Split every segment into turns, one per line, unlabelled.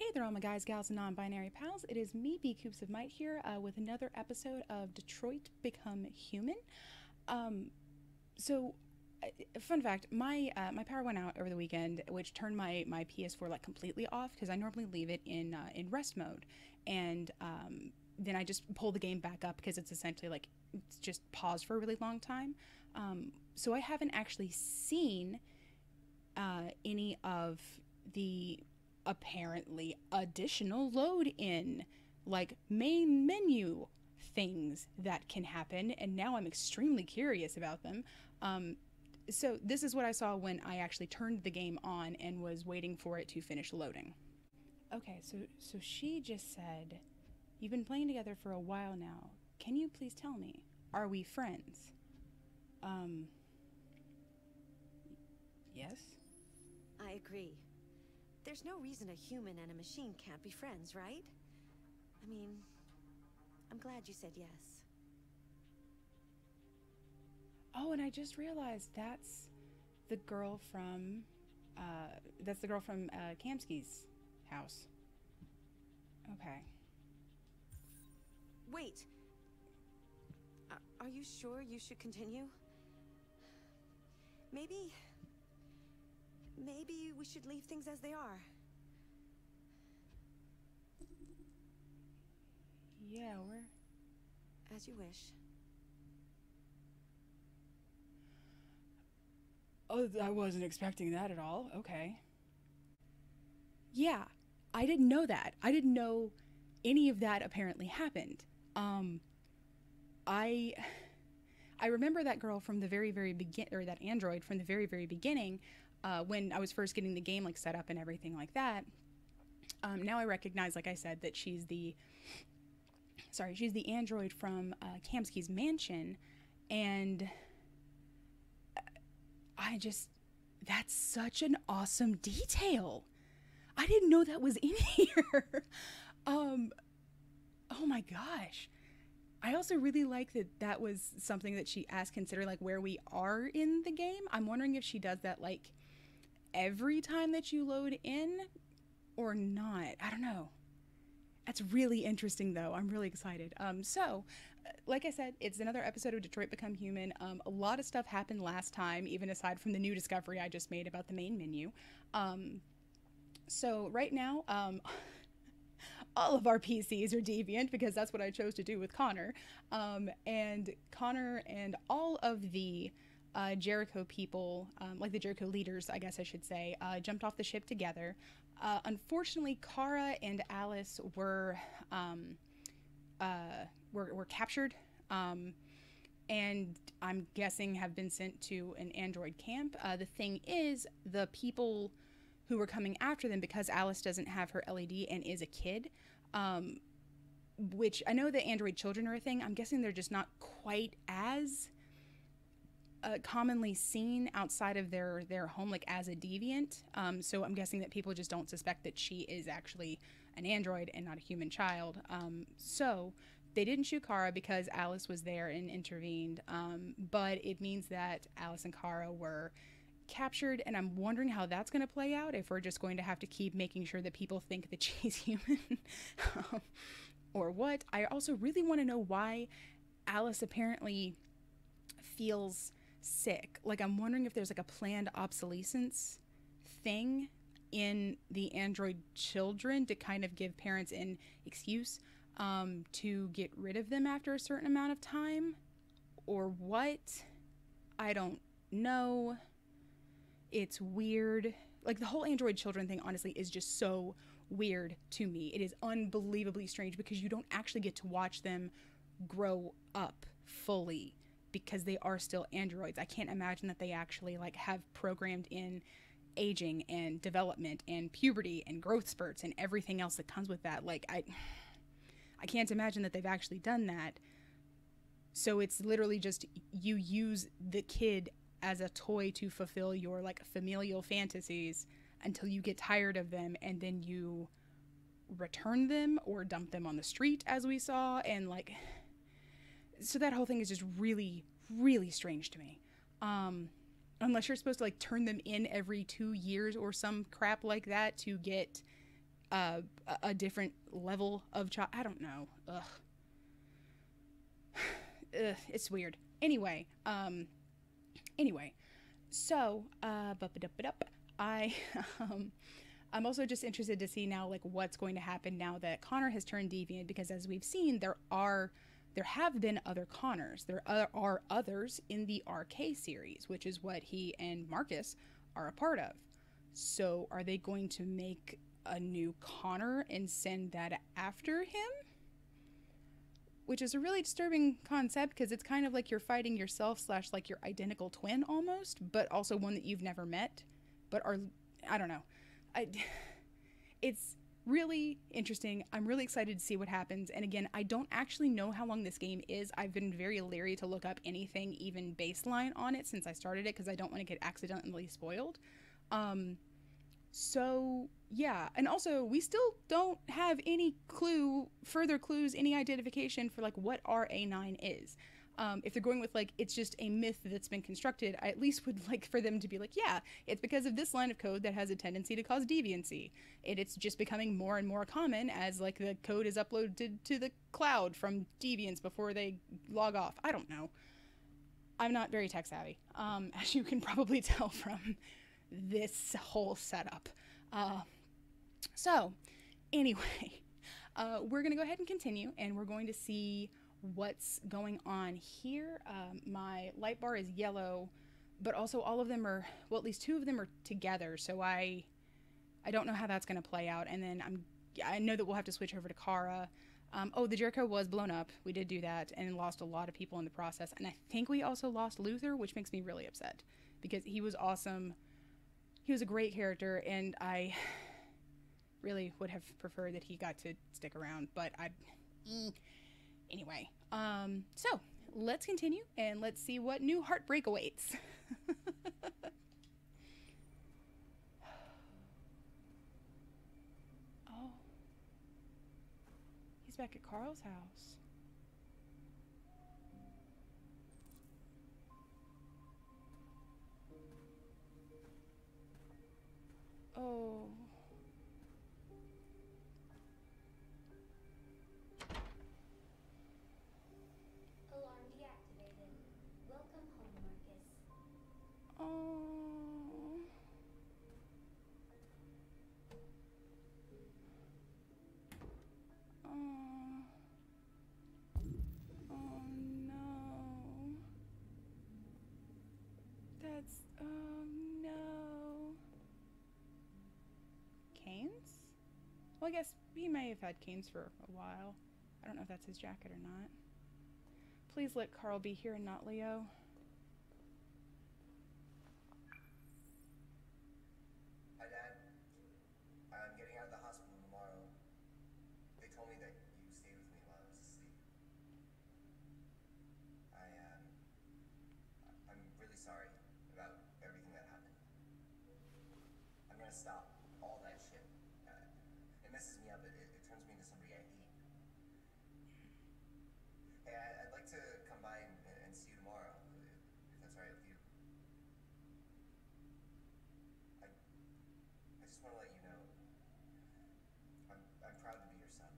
Hey there, all my guys, gals, and non-binary pals. It is me, B Coops of Might here, with another episode of Detroit Become Human. Um, so, Fun fact: my power went out over the weekend, which turned my PS4 like completely off because I normally leave it in rest mode, and then I just pull the game back up because it's essentially like it's just paused for a really long time. So I haven't actually seen any of the apparently additional load in like main menu things that can happen, and now I'm extremely curious about them. So this is what I saw when I actually turned the game on and was waiting for it to finish loading. Okay, so she just said, "You've been playing together for a while now. Can you please tell me, are we friends?" Um, yes.
I agree. There's no reason a human and a machine can't be friends, right? I mean, I'm glad you said yes.
Oh, and I just realized the girl from that's the girl from Kamsky's house. Okay.
Wait! Are you sure you should continue? Maybe... Maybe we should leave things as they are.
Yeah, we're...
As you wish.
Oh, I wasn't expecting that at all. Okay. Yeah, I didn't know that. I didn't know any of that apparently happened. Um, I I remember that girl from the very begin, or that android from the very beginning, when I was first getting the game like set up and everything like that. Now I recognize, like I said, that she's the android from Kamsky's mansion, and I just that's such an awesome detail. I didn't know that was in here. um, oh my gosh. I also really like that that was something that she asked, considering like where we are in the game. I'm wondering if she does that like every time that you load in or not. I don't know. That's really interesting though. I'm really excited. Like I said, it's another episode of Detroit Become Human. A lot of stuff happened last time, even aside from the new discovery I just made about the main menu. So right now, all of our PCs are deviant because that's what I chose to do with Connor. And Connor and all of the Jericho people, like the Jericho leaders, I guess I should say, jumped off the ship together. Unfortunately, Kara and Alice were captured, and I'm guessing have been sent to an android camp. The thing is, the people who were coming after them, because Alice doesn't have her LED and is a kid, which I know that android children are a thing. I'm guessing they're just not quite as commonly seen outside of their home, like as a deviant. So I'm guessing that people just don't suspect that she is actually an android and not a human child. So they didn't shoot Kara because Alice was there and intervened. But it means that Alice and Kara were captured, and I'm wondering how that's going to play out, if we're just going to have to keep making sure that people think that she's human or what. I also really want to know why Alice apparently feels sick. Like, I'm wondering if there's like a planned obsolescence thing in the android children to kind of give parents an excuse to get rid of them after a certain amount of time, or what. I don't know. It's weird. Like, the whole android children thing, honestly, is just so weird to me. It is unbelievably strange because you don't actually get to watch them grow up fully because they are still androids. I can't imagine that they actually like have programmed in aging and development and puberty and growth spurts and everything else that comes with that. Like, I can't imagine that they've actually done that. So it's literally just you use the kid as a toy to fulfill your like familial fantasies until you get tired of them, and then you return them or dump them on the street, as we saw. And like, so that whole thing is just really strange to me. Unless you're supposed to like turn them in every 2 years or some crap like that to get a different level of I don't know. Ugh. Ugh, it's weird. Anyway, so I I'm also just interested to see now like what's going to happen now that Connor has turned deviant, because as we've seen there have been other Connors. There are others in the RK series, which is what he and Marcus are a part of. So are they going to make a new Connor and send that after him? Which is a really disturbing concept, because it's kind of like you're fighting yourself / like your identical twin almost, but also one that you've never met, but are, I don't know. It's really interesting. I'm really excited to see what happens. And again, I don't actually know how long this game is. I've been very leery to look up anything even baseline on it since I started it, because I don't want to get accidentally spoiled. So yeah, and also we still don't have any further clues, any identification for like what RA9 is. If they're going with like it's just a myth that's been constructed, I at least would like for them to be like, yeah, it's because of this line of code that has a tendency to cause deviancy, and it's just becoming more and more common as like the code is uploaded to the cloud from deviants before they log off. I don't know. I'm not very tech savvy, as you can probably tell from this whole setup. So anyway, we're gonna go ahead and continue, and we're going to see what's going on here. My light bar is yellow, but also all of them are, well, at least 2 of them are together, so I don't know how that's gonna play out. And then I know that we'll have to switch over to Kara. Oh, the Jericho was blown up. We did do that and lost a lot of people in the process, and I think we also lost Luther, which makes me really upset because he was awesome. He was a great character, and I really would have preferred that he got to stick around, but anyway. So let's continue and let's see what new heartbreak awaits. Oh, he's back at Carl's house. Oh.
Alarm deactivated. Welcome home, Marcus.
Oh. Oh. Oh no. That's, oh no. Canes? Well, I guess he may have had canes for a while. I don't know if that's his jacket or not. Please let Carl be here and not Leo.
Hi, Dad. I'm getting out of the hospital tomorrow. They told me that you stayed with me while I was asleep. I'm really sorry about everything that happened. I'm gonna stop all that shit. It messes me up. It turns me into somebody I hate. Hey, I'd like to come by and see you tomorrow, if that's all right with you. I just want to let you know, I'm proud to be your son.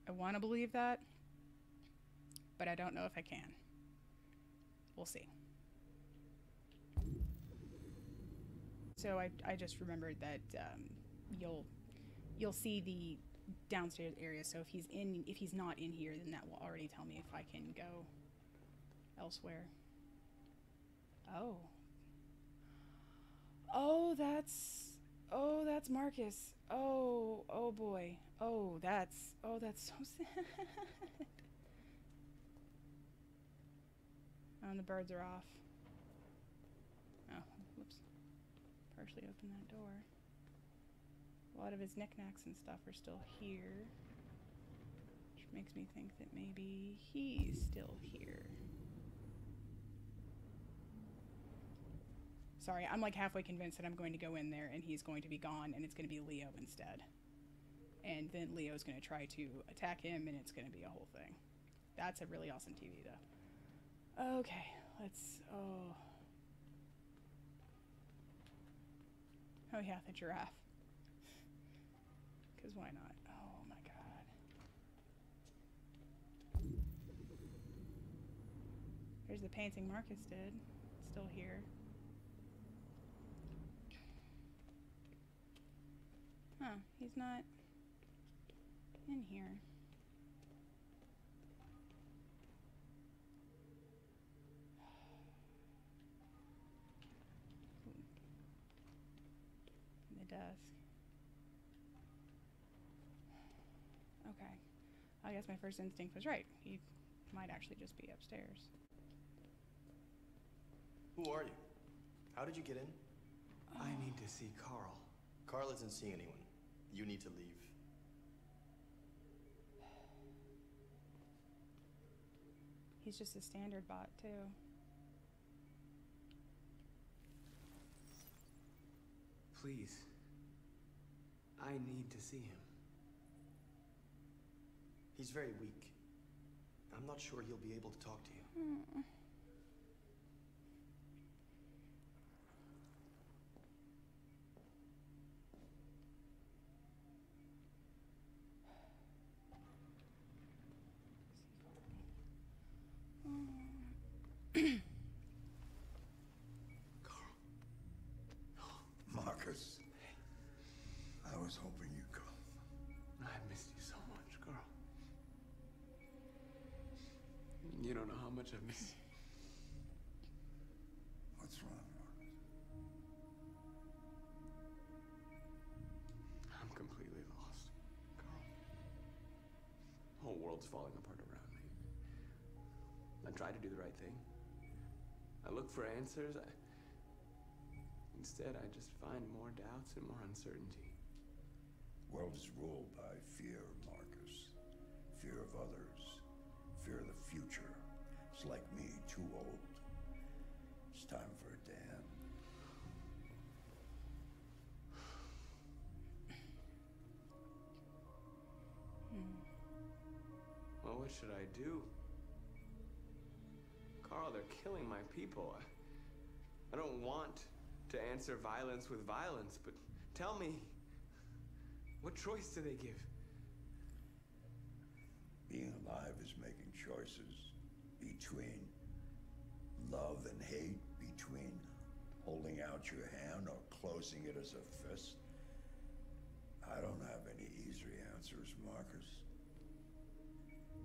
I want to believe that, but I don't know if I can. We'll see. So I just remembered that you'll see the downstairs area. So if he's not in here, then that will already tell me if I can go elsewhere. Oh, that's Marcus. Oh boy. Oh, that's so sad. Oh, and the birds are off. Oh, whoops. Partially opened that door. A lot of his knickknacks and stuff are still here, which makes me think that maybe he's still here. Sorry, I'm like halfway convinced that I'm going to go in there and he's going to be gone and it's going to be Leo instead. And then Leo's going to try to attack him and it's going to be a whole thing. That's a really awesome TV though. Okay, let's, Oh yeah, the giraffe. Because why not? Oh my god. There's the painting Marcus did. Still here. Huh, he's not in here. In the desk. Okay. I guess my first instinct was right. He might actually just be upstairs.
Who are you? How did you get in?
I need to see Carl.
Carl isn't seeing anyone. You need to leave.
He's just a standard bot, too.
Please. I need to see him.
He's very weak. I'm not sure he'll be able to talk to you.
Marcus, I was hoping you'd come.
I missed you so much, Carl. You don't know how much I miss you.
What's wrong, Marcus?
I'm completely lost, Carl. The whole world's falling apart around me. I try to do the right thing. I look for answers. Instead, I just find more doubts and more uncertainty.
World is ruled by fear, Marcus. Fear of others. Fear of the future. It's like me, too old. It's time for a dam.
Well, what should I do? Carl, they're killing my people. I don't want to answer violence with violence, but tell me, what choice do they give?
Being alive is making choices between love and hate, between holding out your hand or closing it as a fist. I don't have any easy answers, Marcus.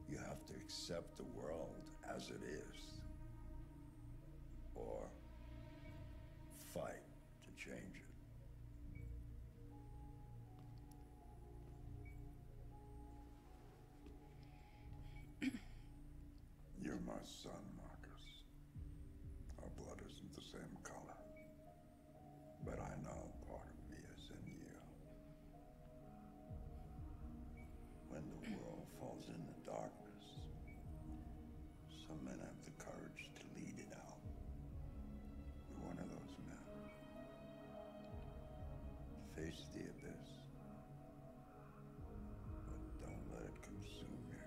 You have to accept the world as it is, or fight to change it. You're my son, Marcus. Our blood isn't the same color, but I know part of me is in you. When the world falls into darkness, some men have the courage to lead it out. You're one of those men. Face the abyss, but don't let it consume you.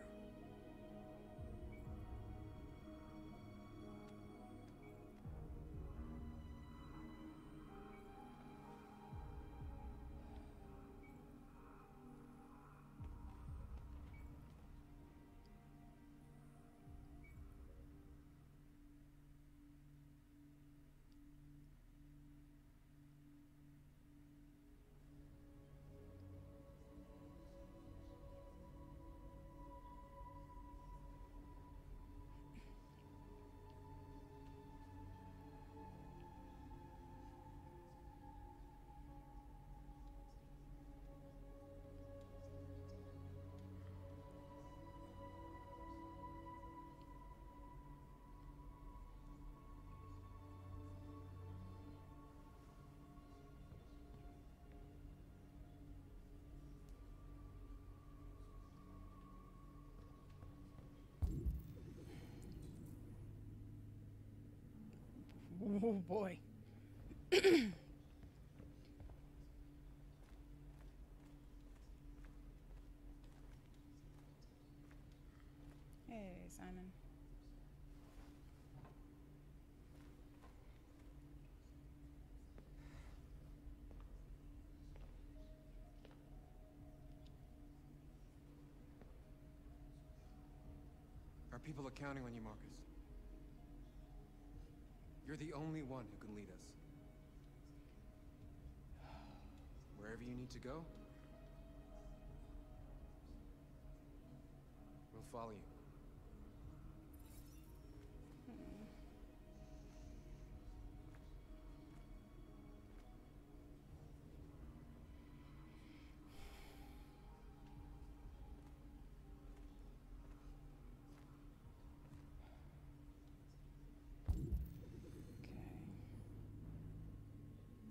Oh boy. Hey, Simon.
Our people are counting on you, Marcus. You're the only one who can lead us. Wherever you need to go, we'll follow you.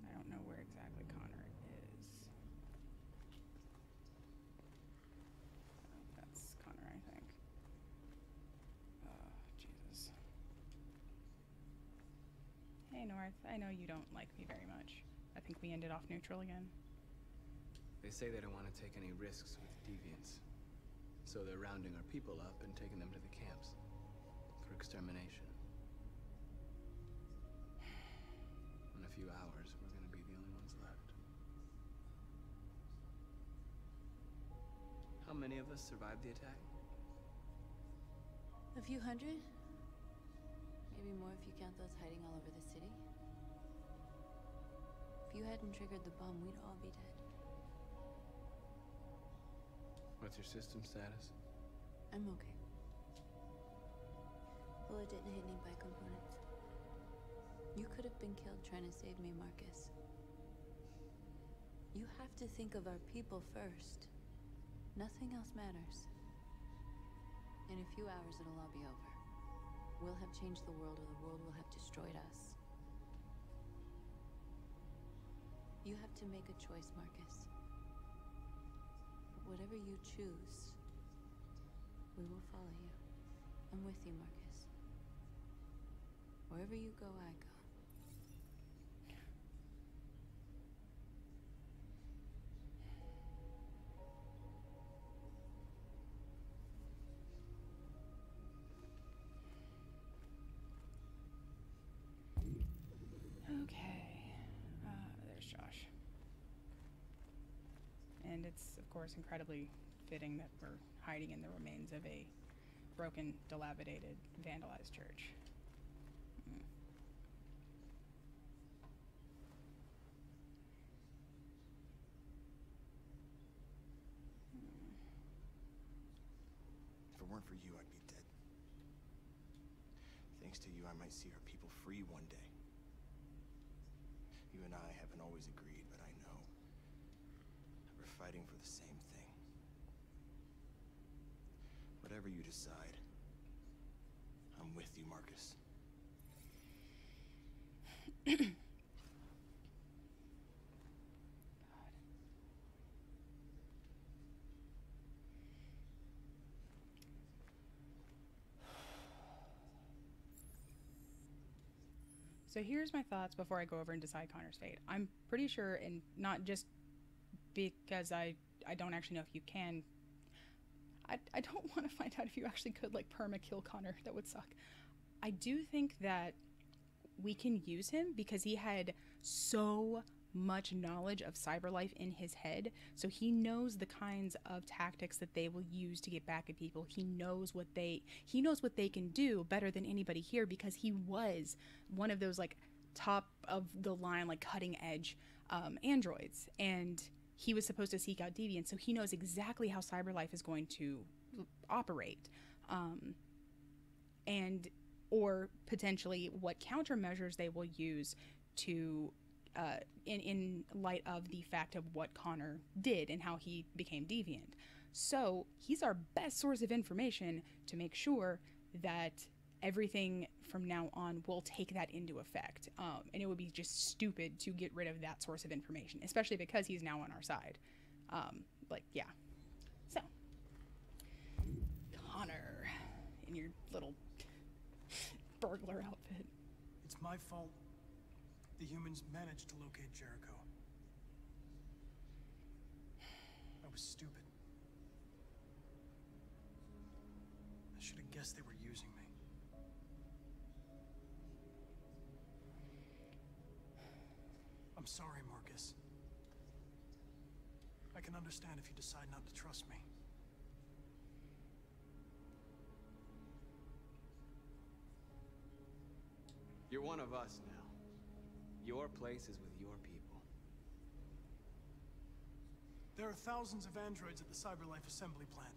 I don't know where exactly Connor is. That's Connor, I think. Oh, Jesus. Hey, North. I know you don't like me very much. I think we ended off neutral again.
They say they don't want to take any risks with deviants. So they're rounding our people up and taking them to the camps for extermination. In a few hours, we're going to be the only ones left. How many of us survived the attack?
A few hundred? Maybe more if you count those hiding all over the city. If you hadn't triggered the bomb, we'd all be dead.
What's your system status?
I'm okay. Bullet didn't hit any bicomponents. You could have been killed trying to save me, Marcus. You have to think of our people first. Nothing else matters. In a few hours, it'll all be over. We'll have changed the world, or the world will have destroyed us. You have to make a choice, Marcus. But whatever you choose, we will follow you. I'm with you, Marcus. Wherever you go, I go.
Okay. There's Josh. And it's, of course, incredibly fitting that we're hiding in the remains of a broken, dilapidated, vandalized church.
If it weren't for you, I'd be dead. Thanks to you, I might see our people free one day. You and I haven't always agreed, but I know that we're fighting for the same thing. Whatever you decide, I'm with you, Marcus.
So here's my thoughts before I go over and decide Connor's fate. I'm pretty sure, and not just because I don't actually know if you can. I don't want to find out if you actually could, like, perma-kill Connor. That would suck. I do think that we can use him because he had so much knowledge of cyberlife in his head, so he knows the kinds of tactics that they will use to get back at people. He knows what they can do better than anybody here because he was one of those, like, top of the line, like, cutting edge androids, and he was supposed to seek out deviants, so he knows exactly how cyberlife is going to operate, and or potentially what countermeasures they will use to in light of the fact of what Connor did and how he became deviant. So he's our best source of information to make sure that everything from now on will take that into effect. And it would be just stupid to get rid of that source of information, especially because he's now on our side. Yeah. So, Connor, in your little burglar outfit.
It's my fault. The humans managed to locate Jericho. I was stupid. I should have guessed they were using me. I'm sorry, Marcus. I can understand if you decide not to trust me.
You're one of us now. Your place is with your people.
There are thousands of androids at the CyberLife assembly plant.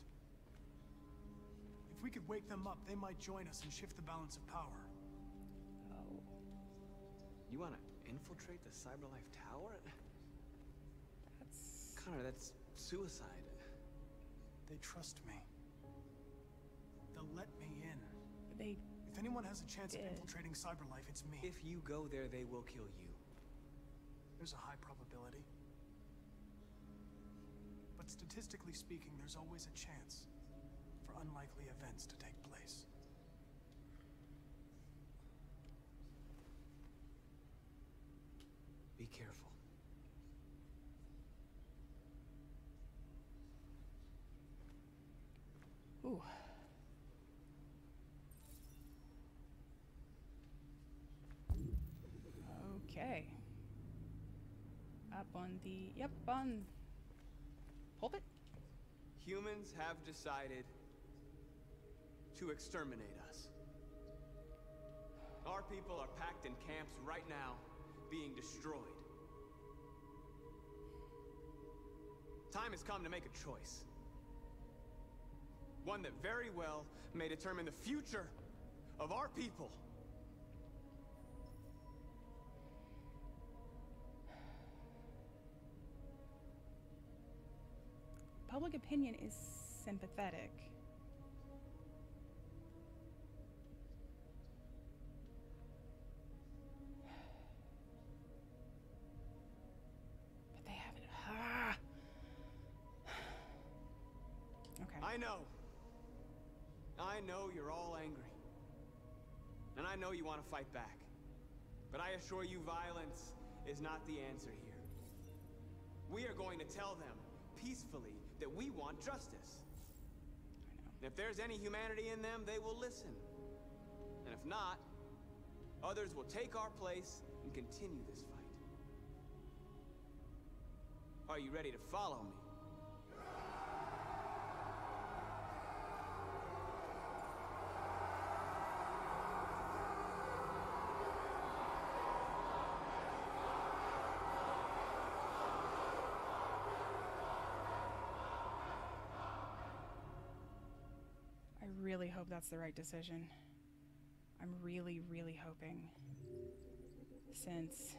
If we could wake them up, they might join us and shift the balance of power.
Oh.
You want to infiltrate the CyberLife tower?
That's...
Connor, that's suicide.
They trust me. They'll let me in.
They...
If anyone has a chance of
did.
infiltrating CyberLife, it's me.
If you go there, they will kill you.
There's a high probability. But statistically speaking, there's always a chance for unlikely events to take place.
Be careful.
Ooh. Okay. Up on the... Yep, on... Pulpit?
Humans have decided to exterminate us. Our people are packed in camps right now, being destroyed. Time has come to make a choice. One that very well may determine the future of our people.
Public opinion is sympathetic. But they haven't. Okay.
I know you're all angry. And I know you want to fight back. But I assure you, violence is not the answer here. We are going to tell them peacefully that we want justice. And if there's any humanity in them, they will listen. And if not, others will take our place and continue this fight. Are you ready to follow me?
I really hope that's the right decision. I'm really, really hoping. Since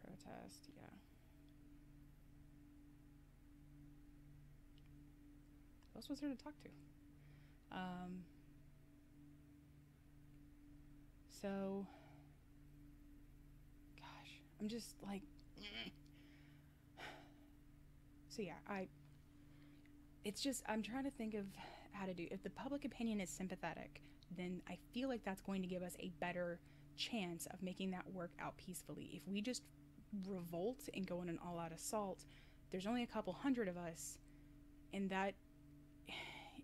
protest, yeah. Who else was there to talk to? So, gosh, I'm just like, so yeah, it's just, I'm trying to think of how to do, if the public opinion is sympathetic, then I feel like that's going to give us a better chance of making that work out peacefully. If we just revolt and go on an all-out assault, there's only a couple hundred of us, and that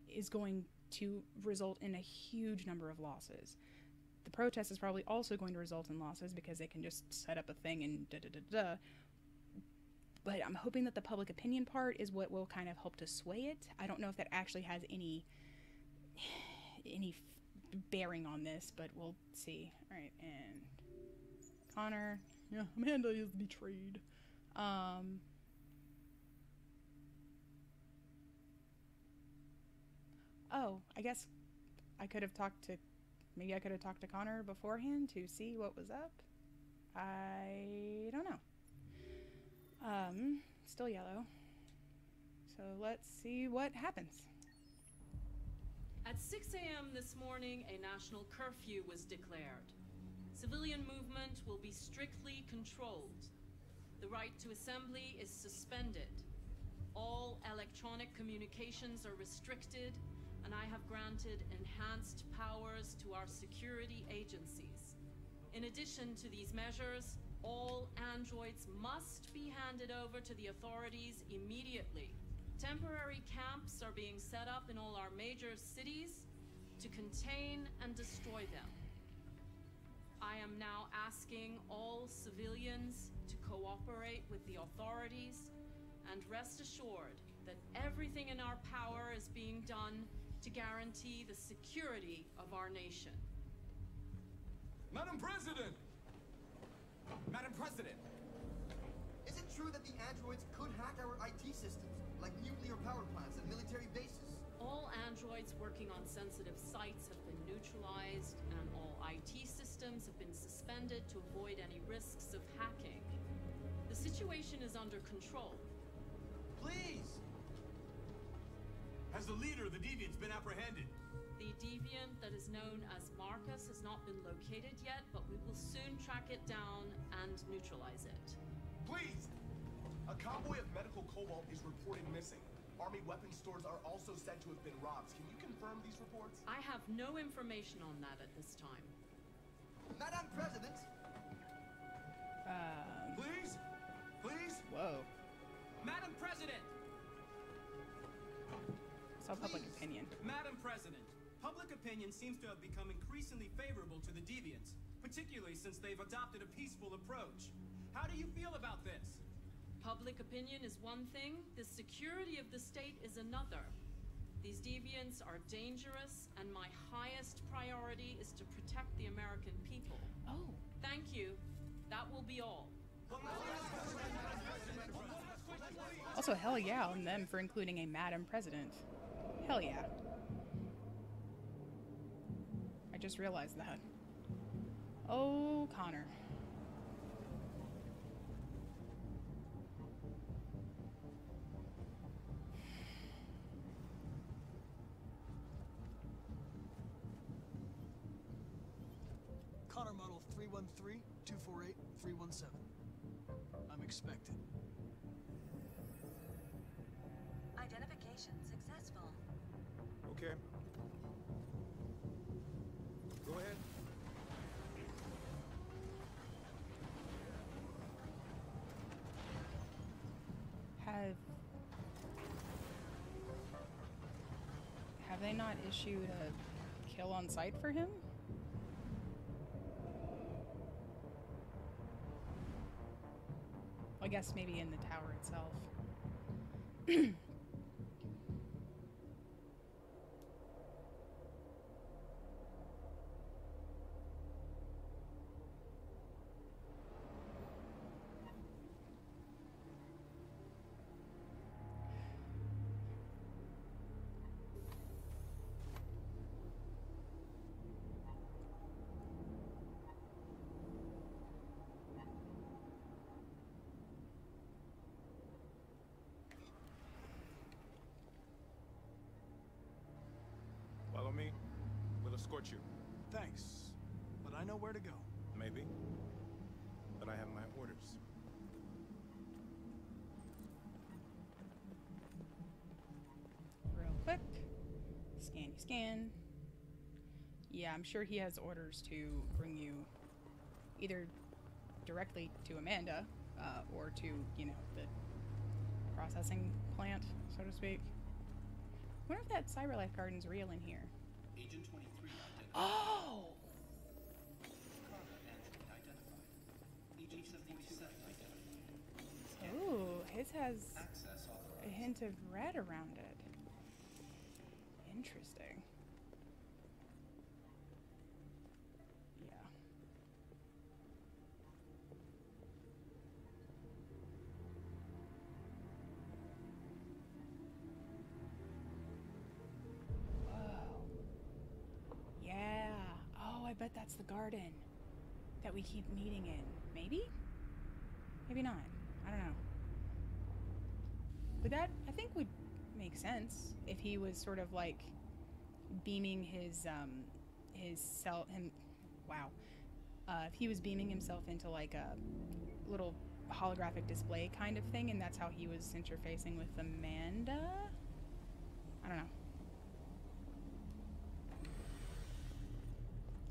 is going to result in a huge number of losses. The protest is probably also going to result in losses because they can just set up a thing and da-da-da-da. But I'm hoping that the public opinion part is what will kind of help to sway it. I don't know if that actually has any bearing on this, but we'll see. All right, and Connor, yeah, Amanda is betrayed. Oh, I guess I could have talked to, maybe I could have talked to Connor beforehand to see what was up. I don't know. Still yellow. So let's see what happens.
At 6 a.m. this morning, a national curfew was declared. Civilian movement will be strictly controlled. The right to assembly is suspended. All electronic communications are restricted, and I have granted enhanced powers to our security agencies. In addition to these measures, all androids must be handed over to the authorities immediately. Temporary camps are being set up in all our major cities to contain and destroy them. I am now asking all civilians to cooperate with the authorities and rest assured that everything in our power is being done to guarantee the security of our nation.
Madam President!
Madam President! Is it true that the androids could hack our IT systems, like nuclear power plants and military bases?
All androids working on sensitive sites have been neutralized, and all IT systems have been suspended to avoid any risks of hacking. The situation is under control.
Please! Has the leader of the Deviants been apprehended?
The deviant that is known as Marcus has not been located yet, but we will soon track it down and neutralize it.
Please! A convoy of medical cobalt is reported missing. Army weapons stores are also said to have been robbed. Can you confirm these reports?
I have no information on that at this time.
Madam President!
Please? Please?
Whoa.
Madam President!
It's all public opinion.
Madam President, public opinion seems to have become increasingly favorable to the Deviants, particularly since they've adopted a peaceful approach. How do you feel about this?
Public opinion is one thing, the security of the state is another. These deviants are dangerous, and my highest priority is to protect the American people.
Oh.
Thank you. That will be all.
Also, hell yeah on them for including a Madam President. Hell yeah. I just realized that. Oh, Connor.
Connor model 313-248-317. I'm expected.
Identification successful.
Okay. Go ahead.
Have they not issued a kill on sight for him? I guess maybe in the tower itself.
Follow me. We'll escort you.
Thanks, but I know where to go.
Maybe. But I have my orders.
Real quick. Scan, scan. Yeah, I'm sure he has orders to bring you either directly to Amanda or to, you know, the processing plant, so to speak. I wonder if that CyberLife garden's real in here.
Agent 23 identified.
Oh!
Agent 72 identified.
Ooh, his has
Access authorized.
a hint of red around it. Interesting. Yeah. Whoa. Yeah. Oh, I bet that's the garden that we keep meeting in. Maybe? Maybe not. I don't know. But that, I think, would make sense if he was sort of like beaming his self, if he was beaming himself into like a little holographic display kind of thing, and that's how he was interfacing with Amanda? I don't know.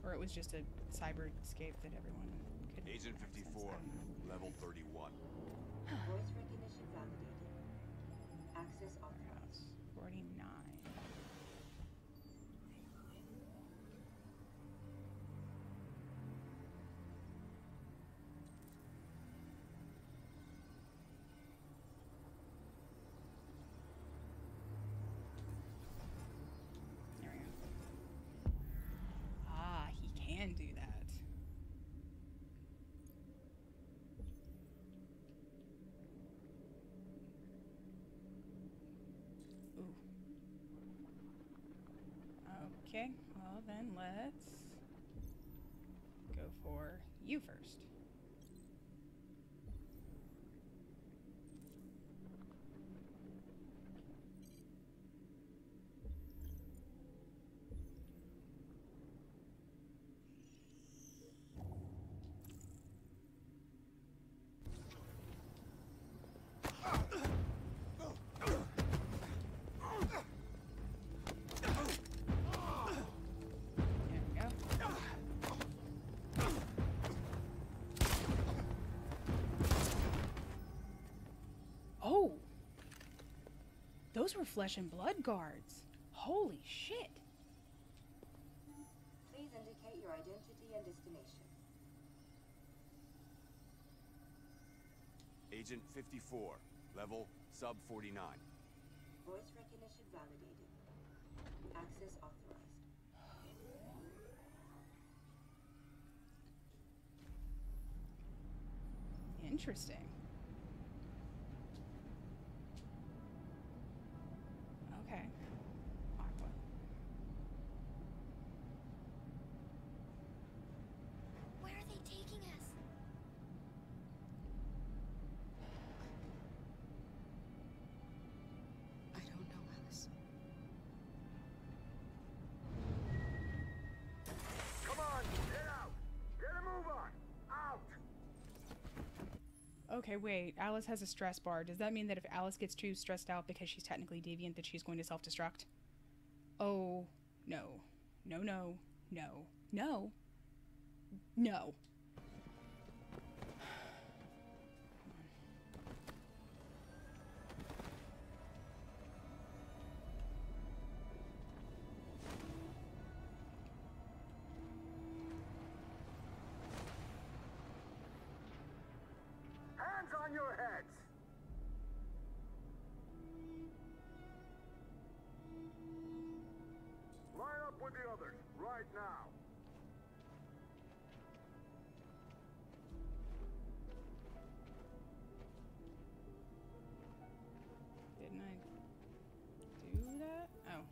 Or it was just a cyberscape that everyone could...
Agent 54, level 31.
Voice recognition validated. Access authorized.
49. Okay, well then let's go for you first. Oh! Those were flesh and blood guards. Holy shit.
Please indicate your identity and destination.
Agent 54, level sub 49.
Voice recognition validated. Access authorized.
Interesting. Okay. Aqua.
Where are they taking us?
I don't know, Alice.
Come on, get out! Get a move on! Out!
Okay, wait. Alice has a stress bar. Does that mean that if Alice gets too stressed out because she's technically deviant that she's going to self-destruct? Oh, no. No, no, no, no. No.
Hands on your heads! Line up with the others, right now.
Didn't I do that? Oh.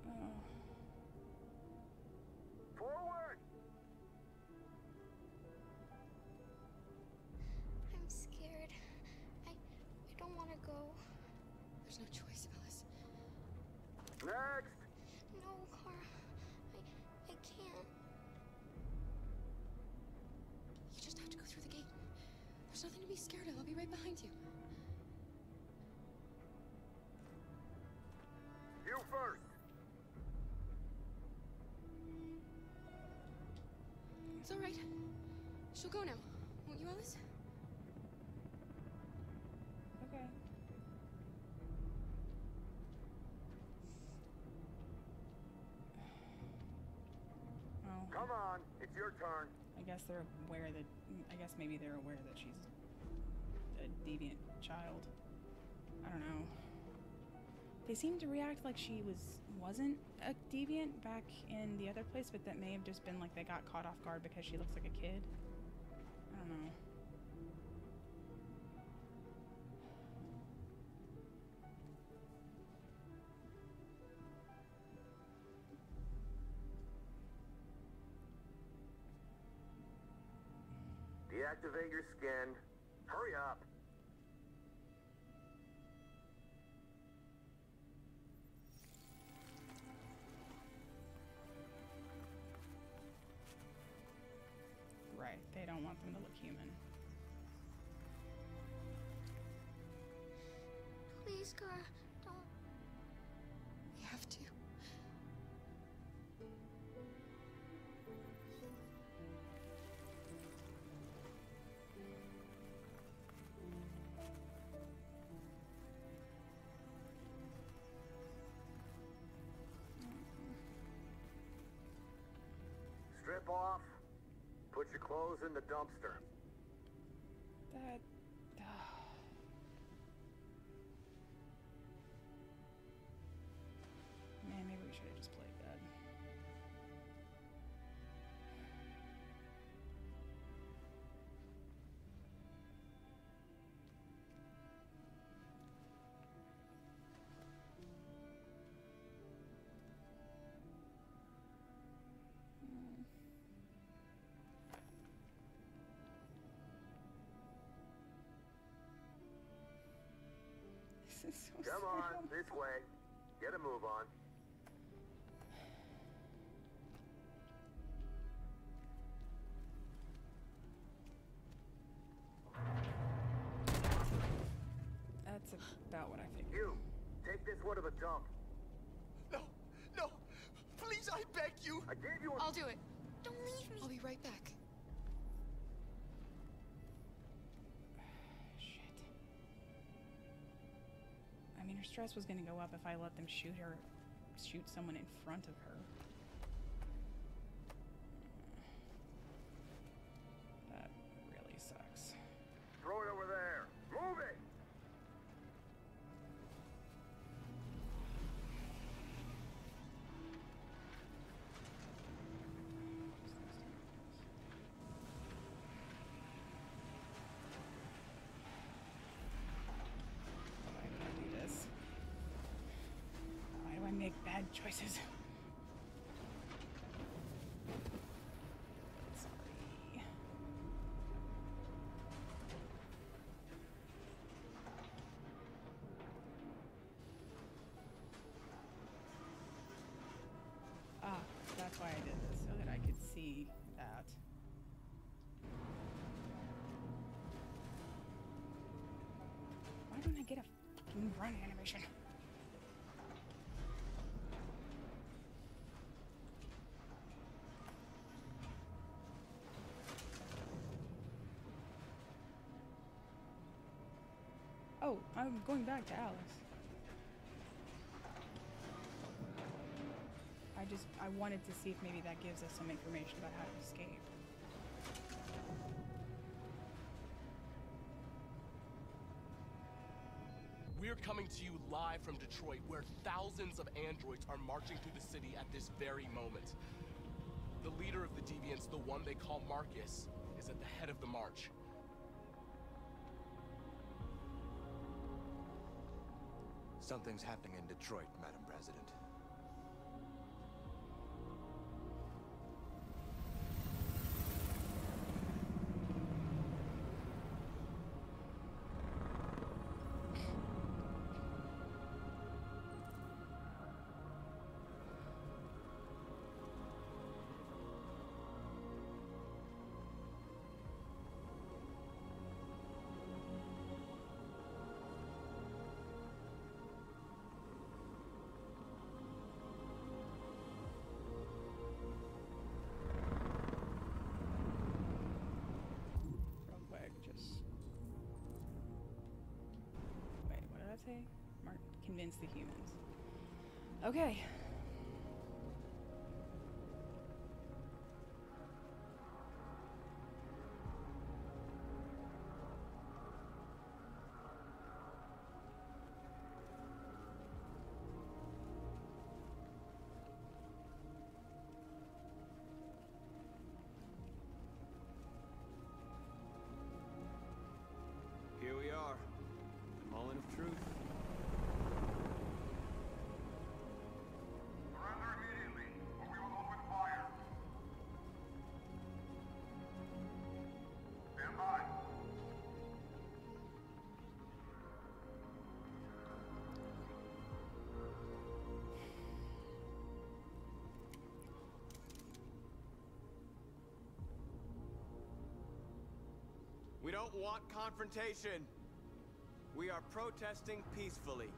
Oh.
Forward!
I'm scared. I don't want to go.
There's no choice, Alice.
Next!
No, Kara. I can't.
You just have to go through the gate. There's nothing to be scared of. I'll be right behind you.
You first!
It's all right. She'll go now. Won't you, Alice?
Okay. Well,
Come on, it's your turn.
I guess they're aware that... I guess maybe they're aware that she's a deviant child. I don't know. They seem to react like she wasn't a deviant back in the other place, but that may have just been like they got caught off guard because she looks like a kid. I don't know.
Deactivate your skin. Hurry up.
Right, they don't want them to look human.
Please, Kara, don't.
We have to.
Strip off. Put your clothes in the dumpster.
That... Man, maybe we should have just played that. This is so
Come
sad.
on, this way. Get a move on.
That's about what I figured.
You, take this one to the dump.
No, no, please, I beg you.
I gave you a...
I'll do it. Don't leave me. I'll be right back.
Shit. I mean, her stress was gonna go up if I let them shoot someone in front of her. That really sucks.
Throw it over there. Move it.
Why do I do this? Why do I make bad choices? Sorry. Ah, that's why I did this, so that I could see that. Why don't I get a fucking run animation? Oh, I'm going back to Alice. I wanted to see if maybe that gives us some information about how to escape.
We're coming to you live from Detroit, where thousands of androids are marching through the city at this very moment. The leader of the Deviants, the one they call Marcus, is at the head of the march.
Something's happening in Detroit, Madam President.
Real quick, just... Wait, what did I say? Convince the humans. Okay.
Here we are. The moment of truth.
Surrender immediately, or we will open fire. Stand by.
We don't want confrontation. We are protesting peacefully.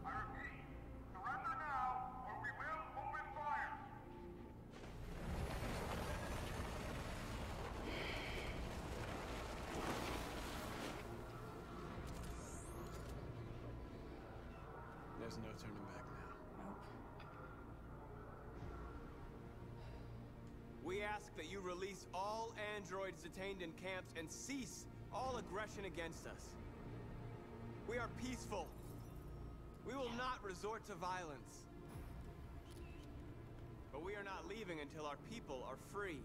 I repeat, surrender now, or we will open fire.
There's no turning back now.
Nope.
We ask that you release all androids detained in camps and cease all aggression against us. We are peaceful. We will not resort to violence. But we are not leaving until our people are free.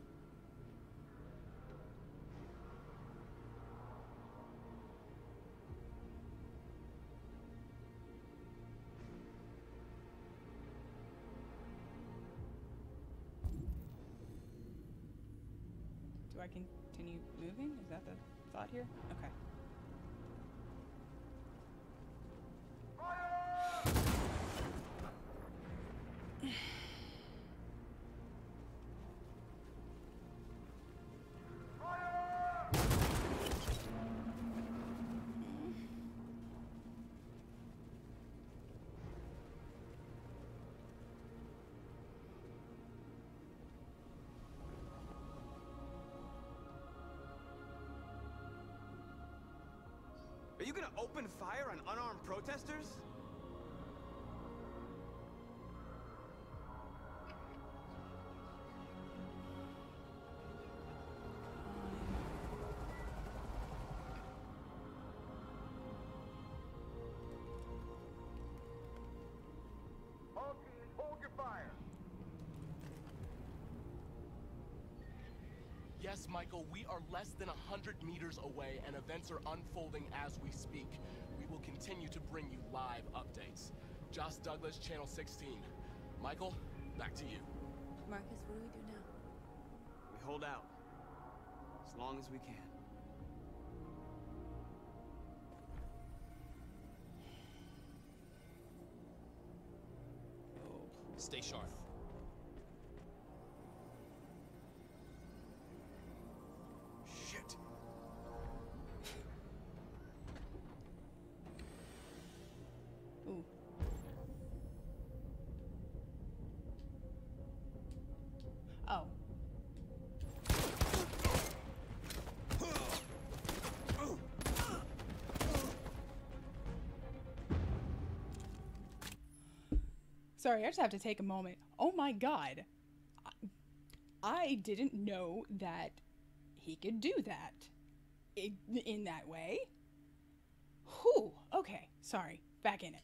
Do I continue moving? Is that the thought here? Okay.
Are you gonna open fire on unarmed protesters?
All teams, hold your fire.
Yes, Michael, we are less than 100 meters away, and events are unfolding as we speak. We will continue to bring you live updates. Josh Douglas, Channel 16. Michael, back to you.
Marcus, what do we do now?
We hold out. As long as we can.
Stay sharp.
Shit.
Ooh. Oh. Sorry, I just have to take a moment. Oh my god. I didn't know that he could do that. In that way. Whew. Okay, sorry. Back in it.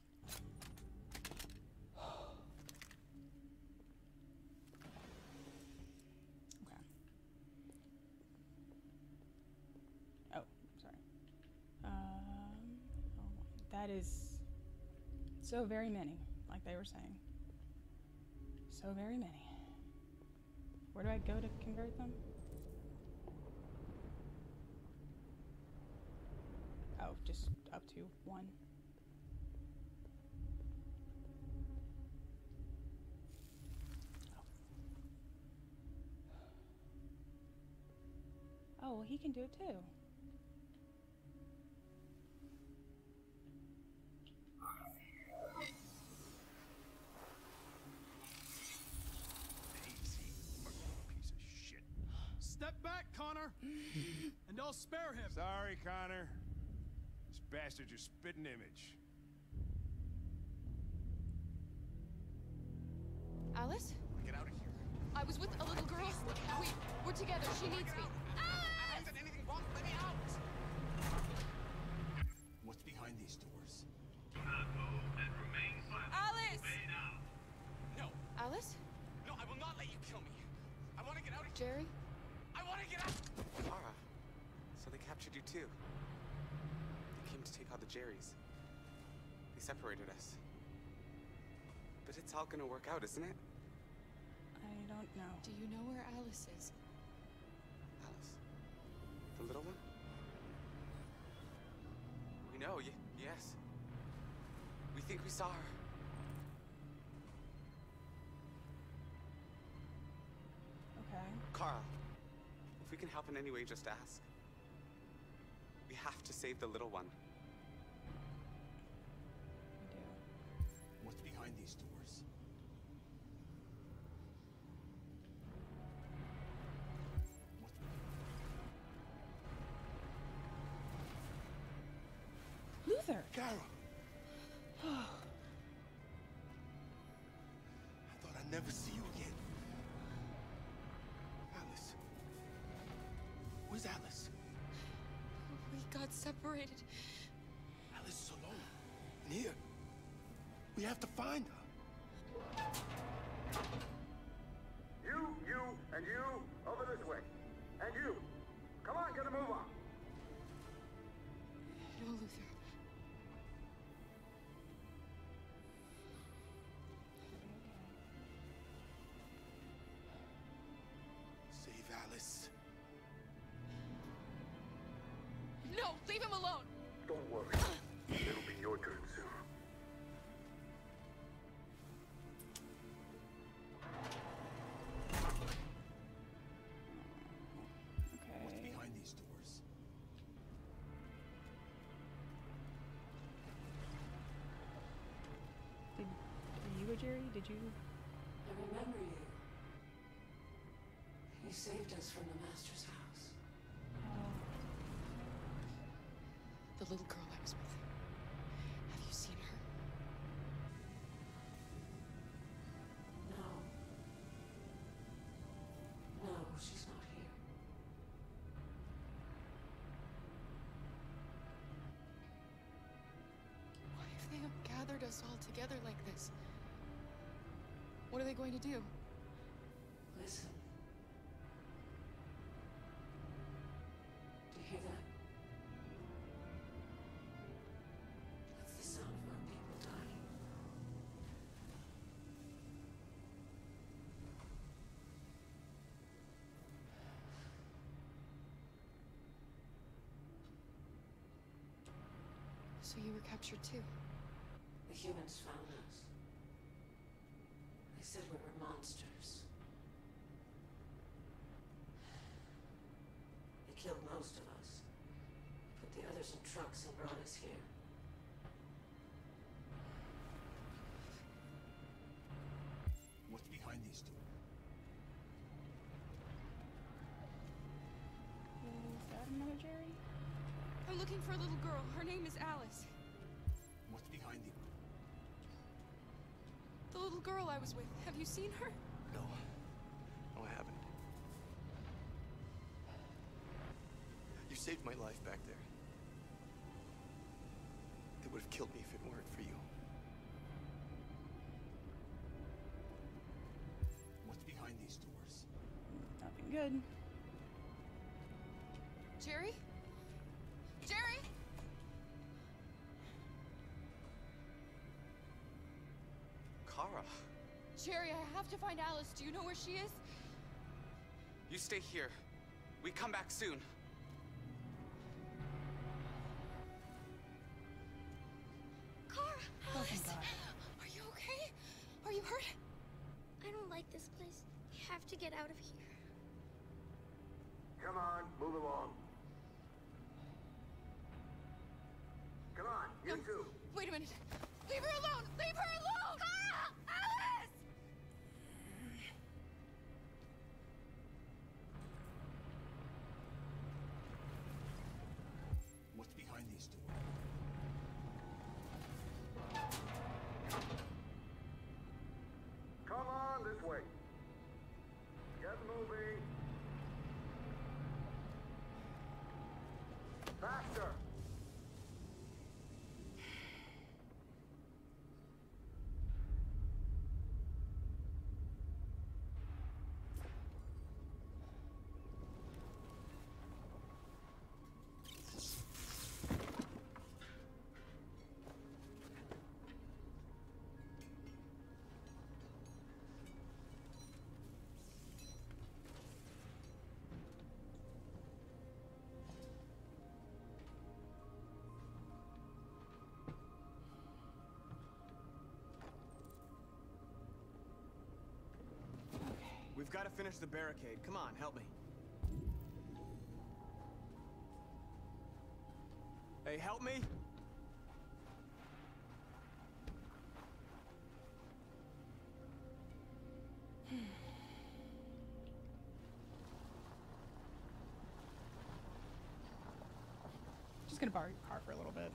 Okay. Oh, sorry. Oh, that is so very many, like they were saying. So very many. Where do I go to convert them? Oh, just up to 1. Oh, well, he can do it too.
Step back, Connor! And I'll spare him!
Sorry, Connor. This bastard's your spitting image.
Alice?
Get out of here.
I was with a little girl. We're together. She needs me.
I haven't done anything wrong. Let me out!
What's behind these doors?
Alice!
No.
Alice?
No, I will not let you kill me. I want to get out of here.
Jerry?
I want to get out!
Kara, so they captured you too. They came to take out the Jerrys. They separated us. But it's all gonna work out, isn't it?
I don't know.
Do you know where Alice is?
Alice? The little one? We know, yes. We think we saw her.
Okay.
Kara, if we can help in any way, just ask. We have to save the little one.
What's behind these doors?
Luther!
Kara! I thought I'd never see you again. Alice. Where's Alice?
We got separated.
Alice is alone. And here. We have to find her.
You, and you, over this way. And you. Come on, get a move on.
No, Luther.
Save Alice.
No, leave him alone.
Don't worry. It'll be your turn soon.
What's behind these doors?
Are you a Jerry? Did you?
I remember you. You saved us from the Master's house.
The little girl I was us all together like this? What are they going to do?
Listen. Do you hear that? That's the sound of our people dying.
So you were captured too?
The humans found us. They said we were monsters. They killed most of us. Put the others in trucks and brought us here.
What's behind these two?
Is that another Jerry?
I'm looking for a little girl. Her name is Alice.
What's behind you?
The little girl I was with. Have you seen her?
No. No, I haven't. You saved my life back there. They would have killed me if it weren't for you. What's behind these doors?
Nothing good.
Jerry? Jerry?
Kara,
Jerry, I have to find Alice. Do you know where she is?
you stay here. We come back soon.
Kara!
Oh my God.
Are you okay? Are you hurt?
I don't like this place. We have to get out of here.
Come on, move along. Come on, you two.
Wait a minute. Leave her alone! Leave her alone! Kara! Alice!
What's behind these two?
Come on, this way. Get moving. Faster.
We've got to finish the barricade. Come on, help me. Hey, help me!
Just gonna borrow your car for a little bit.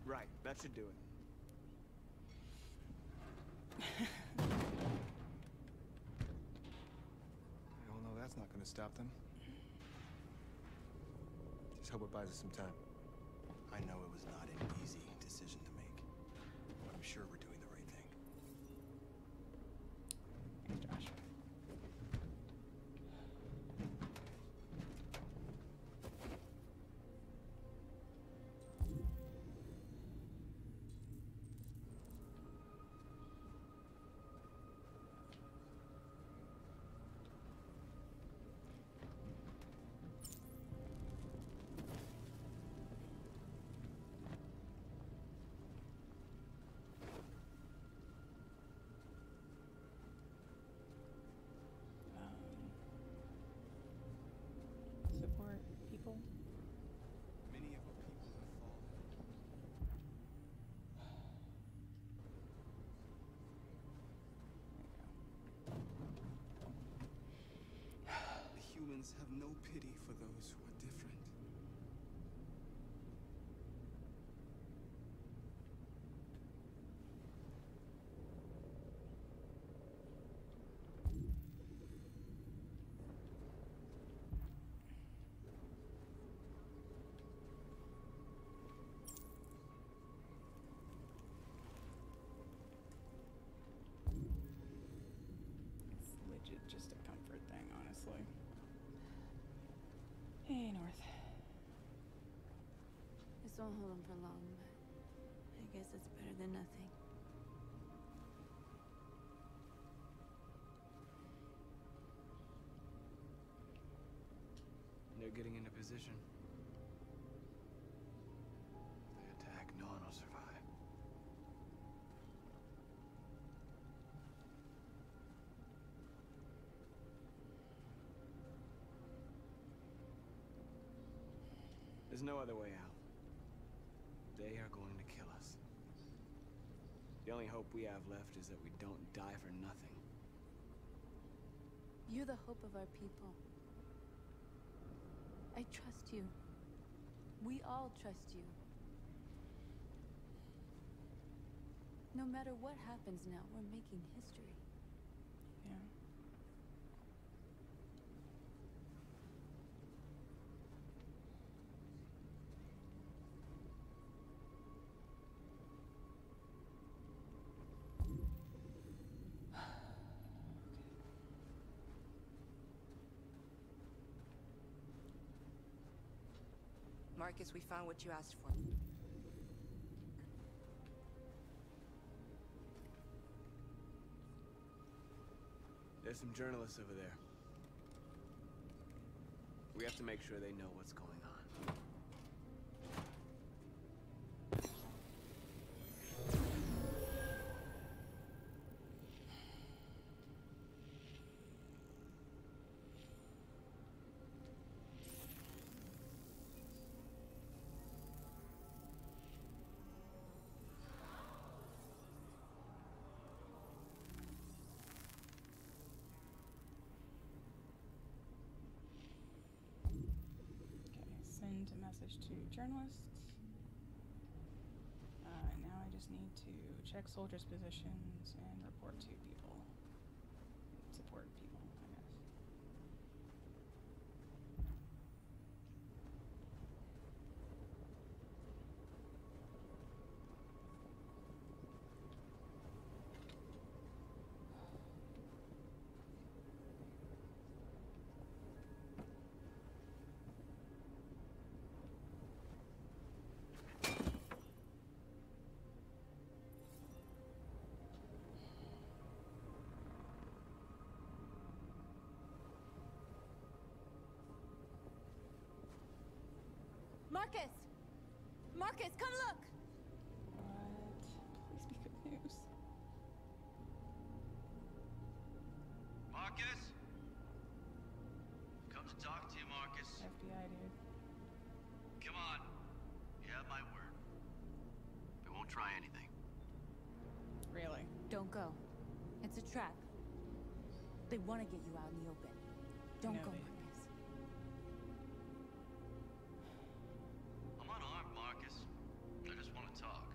Right, that should do it.
We all know that's not gonna stop them. Just hope it buys us some time.
I know it was not an easy decision to make, but I'm sure we're doing the right thing.
Thanks, Josh. Support people.
Many of our people have fallen. The humans have no pity for those who are different.
don't hold them for long, but I guess it's better than nothing.
They're getting into position. If they attack, no one will survive. There's no other way out. They are going to kill us. The only hope we have left is that we don't die for nothing.
You're the hope of our people. I trust you. We all trust you. No matter what happens now, we're making history.
Yeah.
Marcus, we found what you asked for.
There's some journalists over there. We have to make sure they know what's going on.
Send a message to journalists. Now I just need to check soldiers' positions and report to people. Support people, I guess.
Marcus! Marcus, come look!
What? Please be good news.
Marcus? Come to talk to you, Marcus.
FBI, dude.
Come on. You have my word. We won't try anything.
Really?
Don't go. It's a trap. They want to get you out in the open. Don't go, Marcus.
I'm unarmed, Marcus. I just want to talk.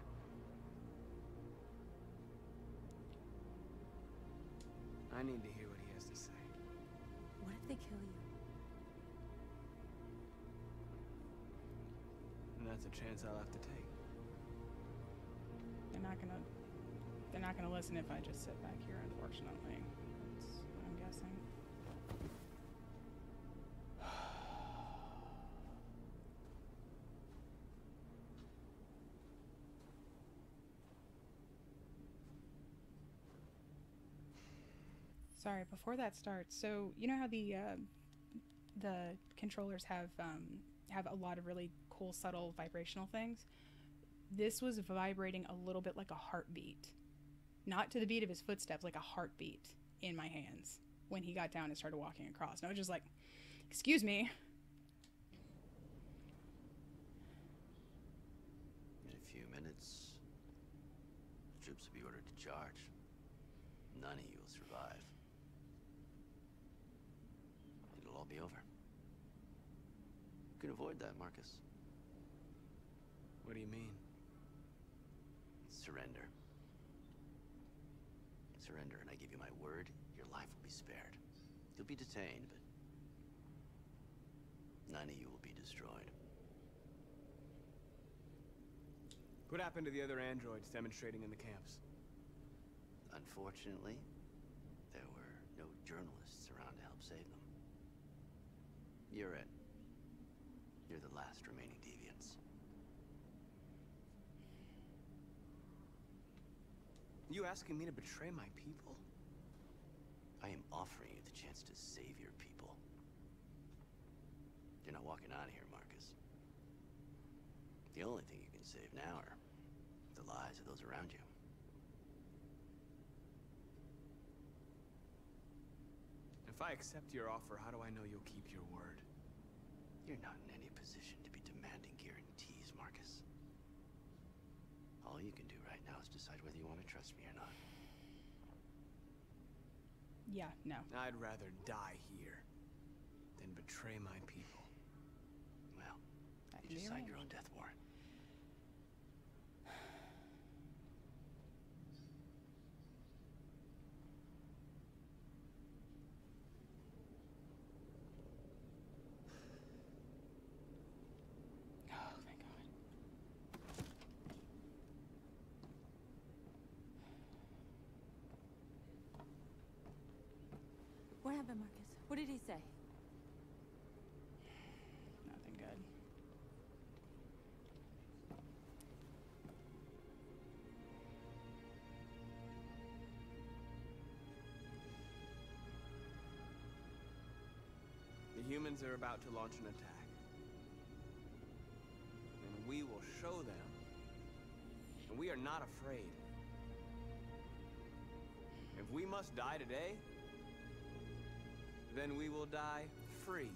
I need to hear what he has to say.
What if they kill you?
And that's a chance I'll have to take.
They're not gonna listen if I just sit back here, unfortunately. That's what I'm guessing. Sorry, before that starts, so you know how the controllers have a lot of really cool, subtle vibrational things? This was vibrating a little bit like a heartbeat. Not to the beat of his footsteps, like a heartbeat in my hands when he got down and started walking across. And I was just like, excuse me.
In a few minutes, the troops will be ordered to charge. None of you will survive. It'll all be over. You can avoid that, Marcus.
What do you mean?
Surrender. Surrender, and I give you my word, your life will be spared. You'll be detained, but none of you will be destroyed.
What happened to the other androids demonstrating in the camps?
Unfortunately, there were no journalists around to help save them. You're it. You're the last remaining deviants.
You asking me to betray my people?
I am offering you the chance to save your people. You're not walking out of here, Marcus. The only thing you can save now are the lives of those around you.
If I accept your offer, how do I know you'll keep your word?
You're not in any position to be demanding guarantees, Marcus. All you can do right now is decide whether you want to trust me or not.
Yeah, no.
I'd rather die here than betray my people.
Well,
That
you
can
just
be
signed
arranged.
your own death warrant.
Oh, thank God.
What happened, Marcus? What did he say?
Nothing good.
The humans are about to launch an attack. And we will show them. And we are not afraid. If we must die today, then we will die free.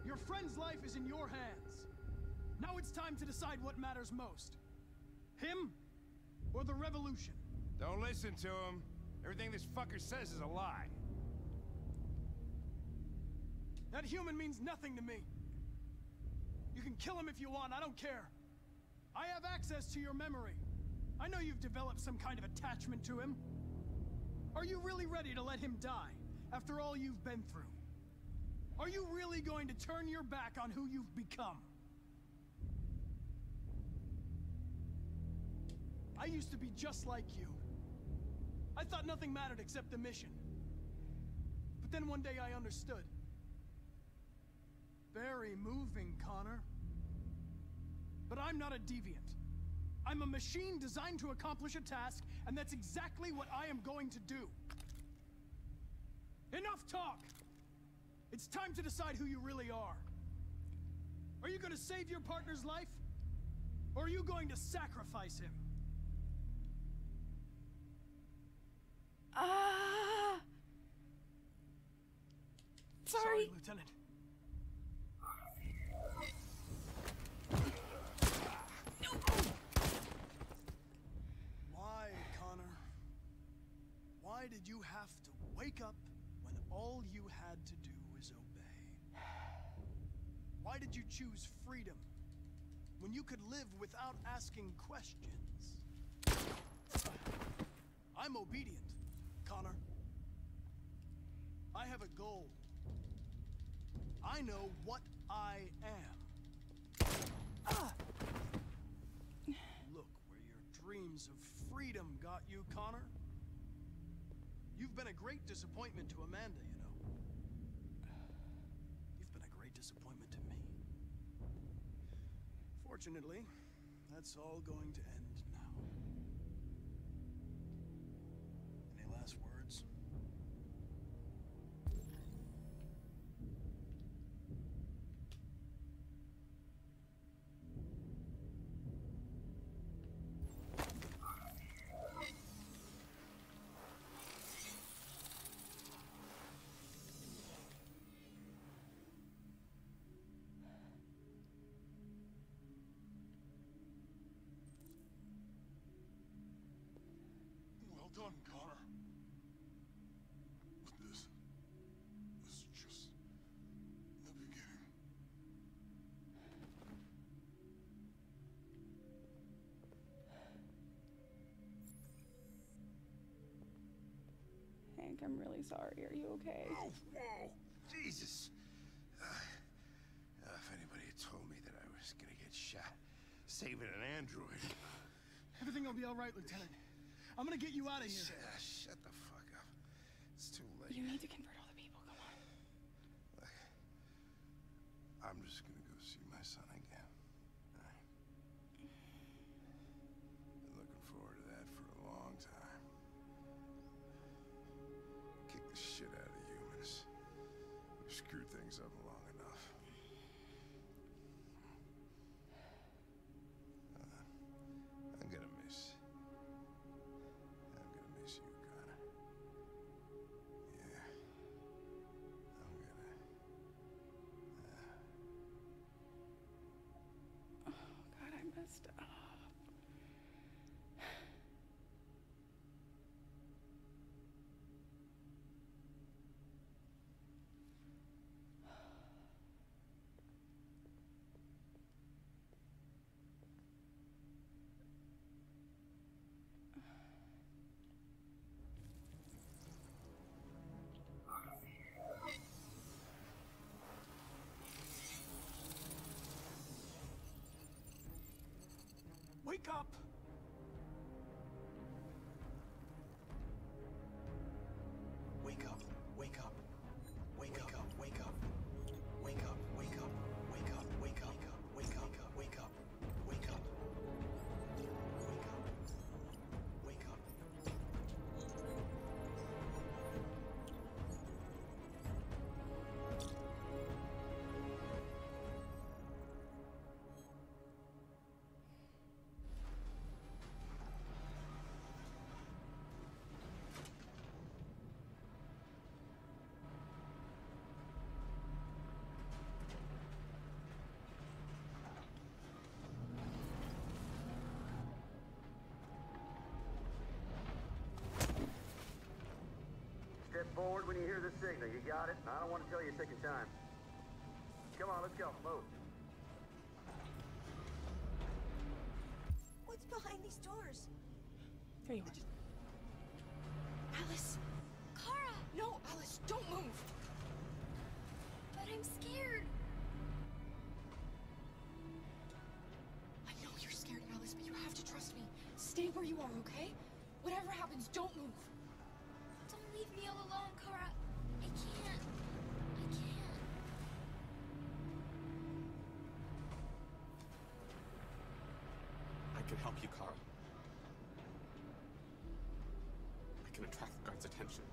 Your friend's life is in your hands. Now it's time to decide what matters most. Him or the revolution?
Don't listen to him. Everything this fucker says is a lie.
That human means nothing to me. You can kill him if you want, I don't care. I have access to your memory. I know you've developed some kind of attachment to him. Are you really ready to let him die after all you've been through? Are you really going to turn your back on who you've become? I used to be just like you. I thought nothing mattered except the mission. But then one day I understood. Very moving, Connor. But I'm not a deviant. I'm a machine designed to accomplish a task, and that's exactly what I am going to do. Enough talk! It's time to decide who you really are. Are you going to save your partner's life? Or are you going to sacrifice him? Sorry, Lieutenant. Why, Connor? Why did you have to wake up when all you had to do was obey? Why did you choose freedom when you could live without asking questions? I'm obedient, Connor. I have a goal. I know what I am. Look where your dreams of freedom got you, Connor. You've been a great disappointment to Amanda, you know. You've been a great disappointment to me. Fortunately, that's all going to end now. Any last words?
Well done, Connor. But this was just the beginning.
Hank, I'm really sorry. Are you okay?
Oh, whoa! Jesus! If anybody had told me that I was gonna get shot saving an android.
Everything will be all right, Lieutenant. I'm gonna get you out of here.
Shut the fuck up. It's too late.
You need to convert all the people. Come on.
I'm just gonna go see my son again. Alright. Been looking forward to that for a long time. Kick the shit out of humans. We've screwed things up long enough. I'm gonna miss you, Connor. Yeah. I'm gonna...
Oh, God, I messed up.
Wake up!
Wake up, wake up, wake up, wake up, wake up, wake up, wake up, wake up, wake up, wake up, wake up, wake up, wake up.
Step forward when you hear the signal. You got it? I don't want to tell you a second time. Come on, let's go. Move.
What's behind these doors?
There you are.
Alice! Kara! No, Alice, don't move! But I'm scared. I know you're scared, Alice, but you have to trust me. Stay where you are, okay? Whatever happens, don't move. Don't leave me all alone, Kara. I can't. I can't.
I can help you, Kara. I can attract the guards' attention.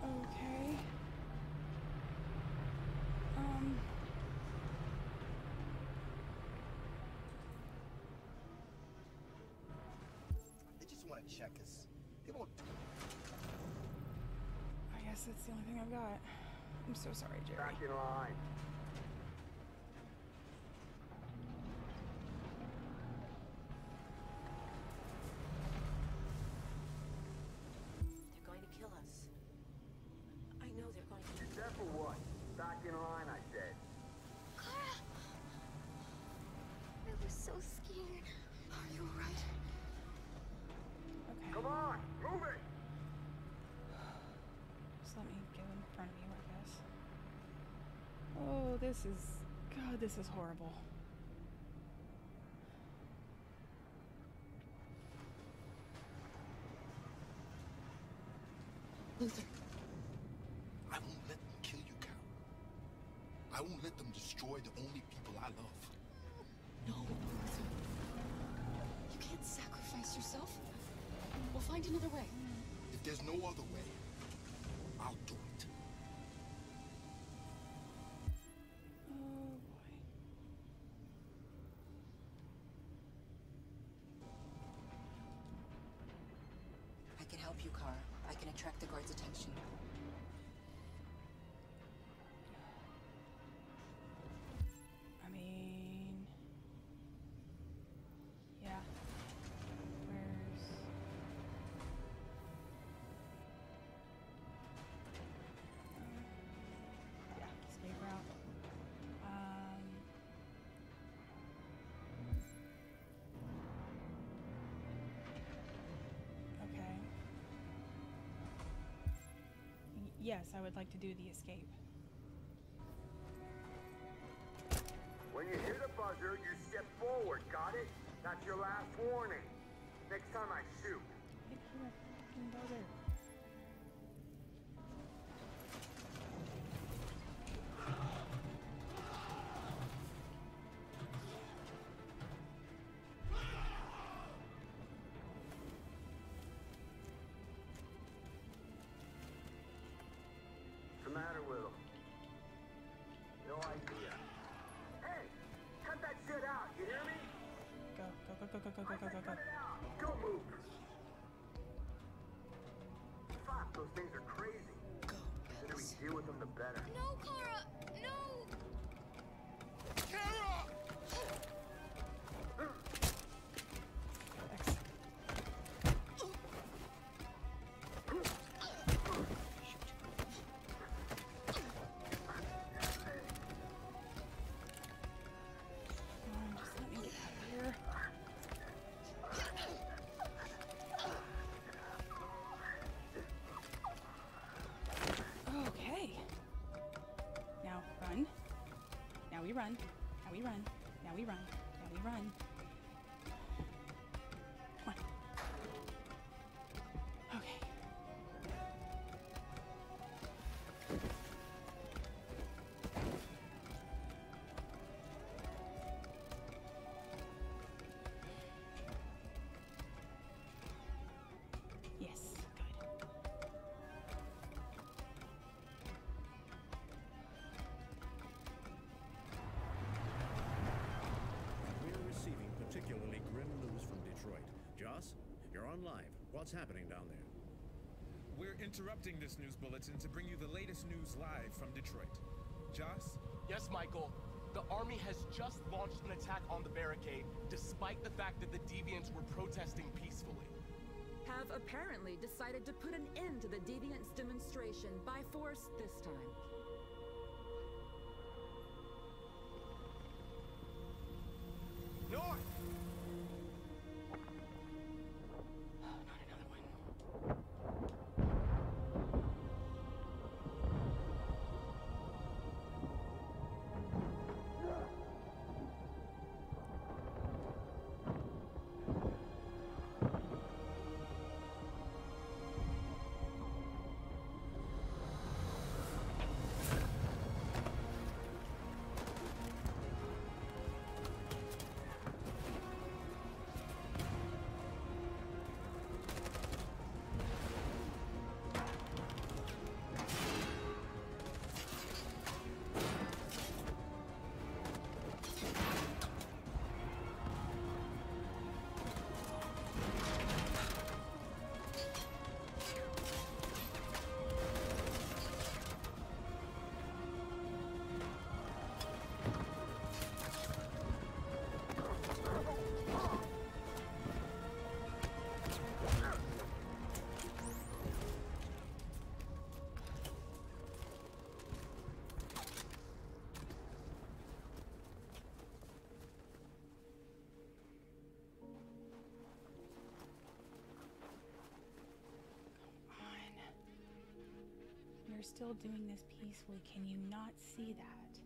Okay.
They just want to check us. They won't.
I guess that's the only thing I've got. I'm so sorry, Jerry.
Back in line.
They're going to kill us. I know they're going to.
Except for what? Back in line, I said.
Kara! I was so scared.
Are you alright?
Okay.
Come on, move it!
Just let me get in front of you, I guess. Oh, this is... God, this is horrible.
Luther. I won't let them kill you, Carol. I won't let them destroy the only people I love.
No, Luther. You can't sacrifice yourself. We'll find another way.
If there's no other way, I'll do it.
Oh, boy.
I can help you, Kara. I can attract the guards' attention.
I mean... Yeah. Where's... yeah, escape route. Okay. Yes, I would like to do the escape.
When you hear the buzzer, you step forward. Got it? That's your last warning. Next time I shoot.
Hit the fucking buzzer. go.
Don't move. Fuck, those things are crazy.
Go,
The sooner we deal with them, the better.
No, Kara! No!
Kara!
Just let me get out of here. Okay. Now run. Now we run. Now we run. Now we run. Now we run. Come on. Okay. Yes, good.
We're receiving particularly grim news from Detroit. Joss, you're on live. What's happening down there?
We're interrupting this news bulletin to bring you the latest news live from Detroit. Joss?
Yes, Michael. The army has just launched an attack on the barricade, despite the fact that the Deviants were protesting peacefully.
Have apparently decided to put an end to the Deviants demonstration by force this time.
North!
You're still doing this peacefully. Can you not see that?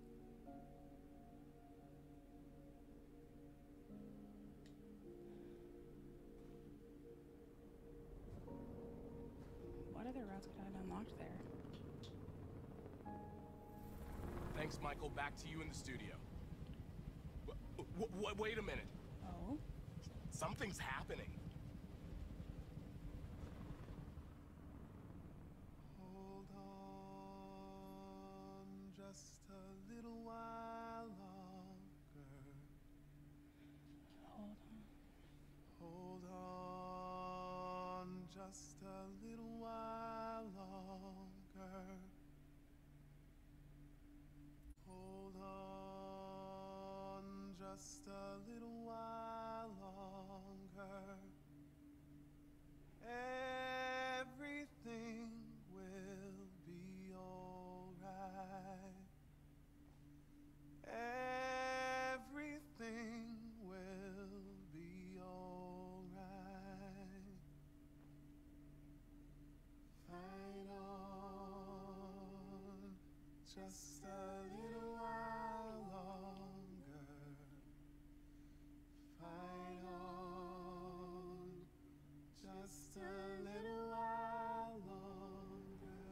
What other routes could I have unlocked there?
Thanks, Michael. Back to you in the studio. Wait a minute.
Oh?
Something's happening.
Hold on just a little while longer.
Hold on.
Hold on just a little while longer. Hold on just a little while longer. Everything will be alright. Everything will be alright. Fight on just a little while longer. Fight on just a little while longer.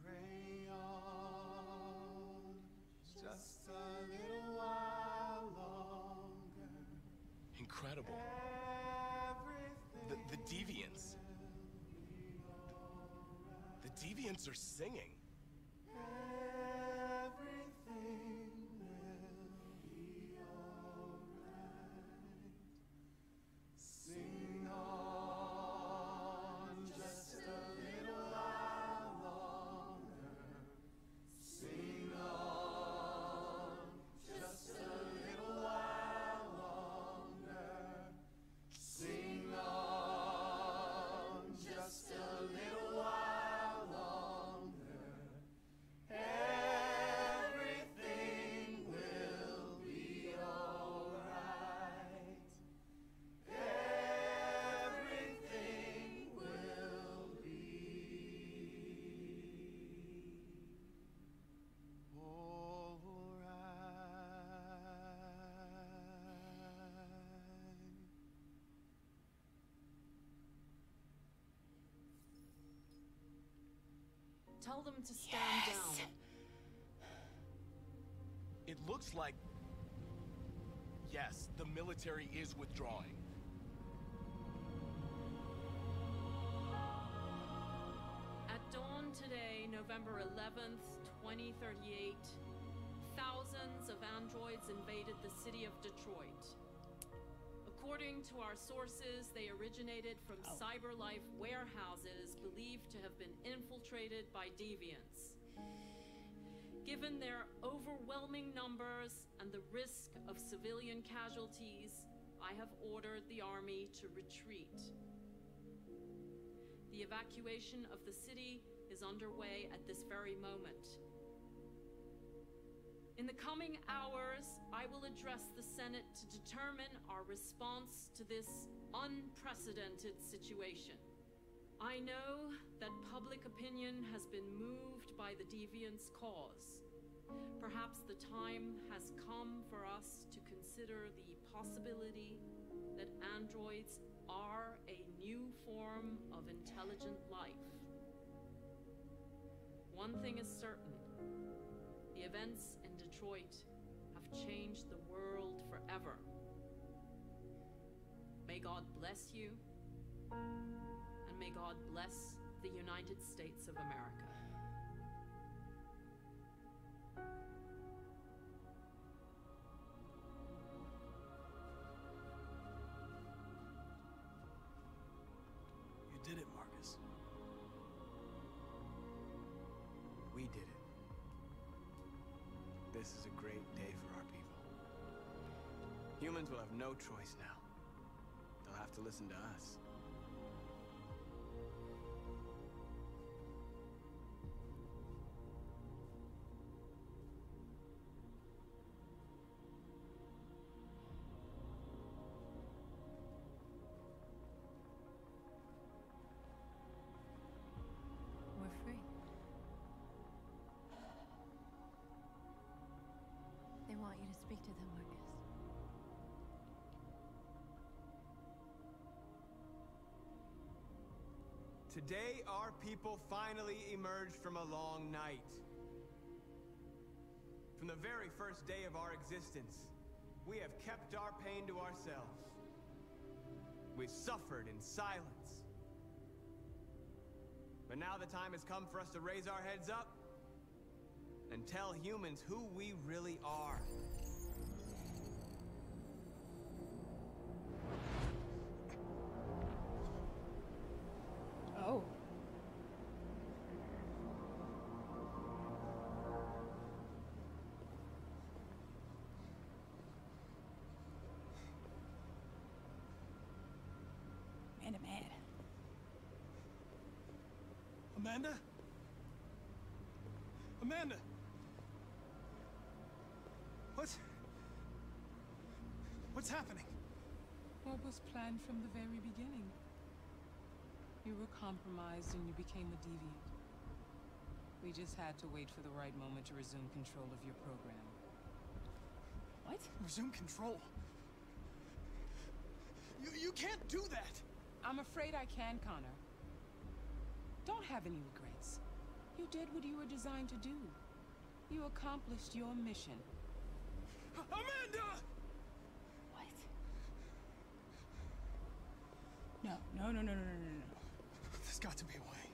Pray on just a little while longer.
Incredible. The Deviants. The Deviants are singing.
Everything will be alright.
Tell them to stand down.
It looks like... Yes, the military is withdrawing.
At dawn today, November 11th, 2038, thousands of androids invaded the city of Detroit. According to our sources, they originated from CyberLife warehouses believed to have been infiltrated by deviants. Given their overwhelming numbers and the risk of civilian casualties, I have ordered the army to retreat. The evacuation of the city is underway at this very moment. In the coming hours, I will address the Senate to determine our response to this unprecedented situation. I know that public opinion has been moved by the deviants' cause. Perhaps the time has come for us to consider the possibility that androids are a new form of intelligent life. One thing is certain. The events in Detroit have changed the world forever. May God bless you, and may God bless the United States of America.
You did it, Marcus.
We did it. This is a great day for our people. Humans will have no choice now. They'll have to listen to us.
We're free. They want you to speak to them, Marcus.
Today, our people finally emerged from a long night. From the very first day of our existence, we have kept our pain to ourselves. We've suffered in silence. But now the time has come for us to raise our heads up and tell humans who we really are.
Oh. Amanda mad.
Amanda? Amanda! What's happening?
What was planned from the very beginning? You were compromised and you became a deviant. We just had to wait for the right moment to resume control of your program.
What? Resume control? You can't do that!
I'm afraid I can, Connor. Don't have any regrets. You did what you were designed to do. You accomplished your mission.
Amanda!
What? No.
There's got to be a way.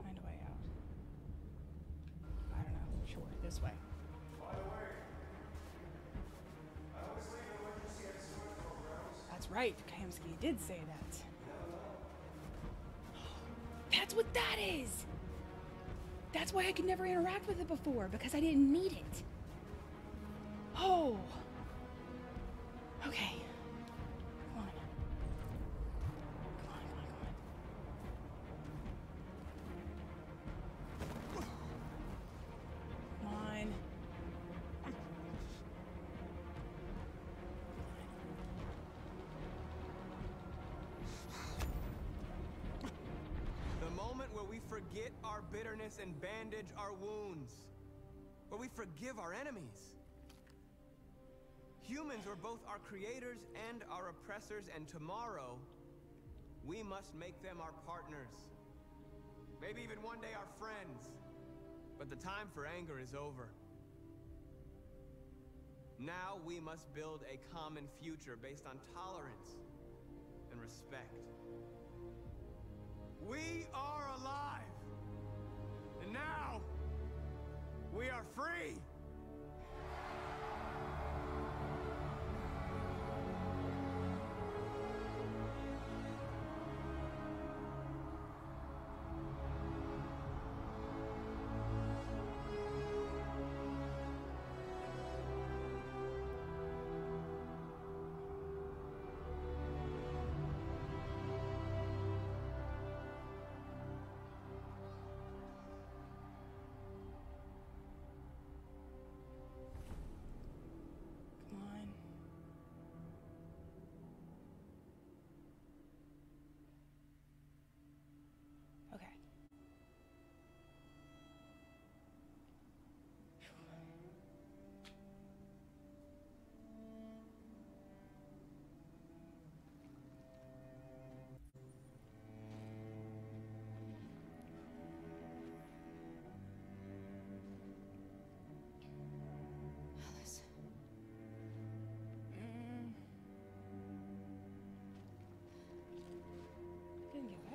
Find a way out. I don't know. Sure, this way. That's right, Kamsky did say that. That's what that is! That's why I could never interact with it before, because I didn't need it. Oh. Okay. Come on. Come on.
The moment where we forget our bitterness and bandage our wounds. Where we forgive our enemies. Humans are both our creators and our oppressors, and tomorrow We must make them our partners. Maybe even one day our friends. But the time for anger is over. Now we must build a common future based on tolerance and respect. We are alive! And now, we are free!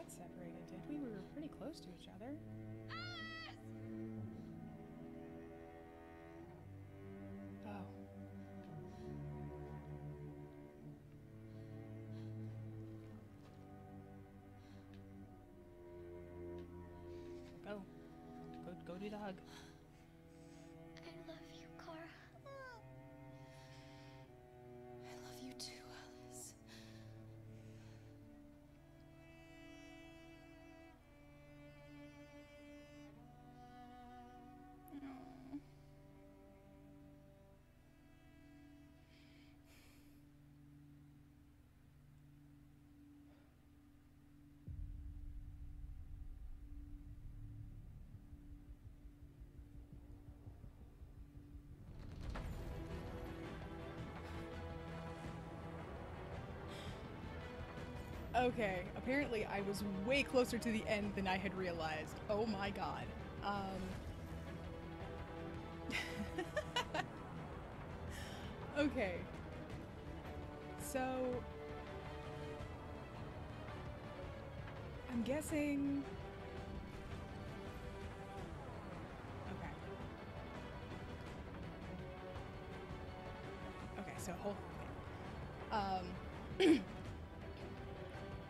Separated, did we? We were pretty close to each other. Oh. Go do the hug.
I love you, Kara.
I love you too, Alice.
Okay, apparently I was way closer to the end than I had realized. Oh my god. Okay. So I'm guessing. Okay. Okay, so hold.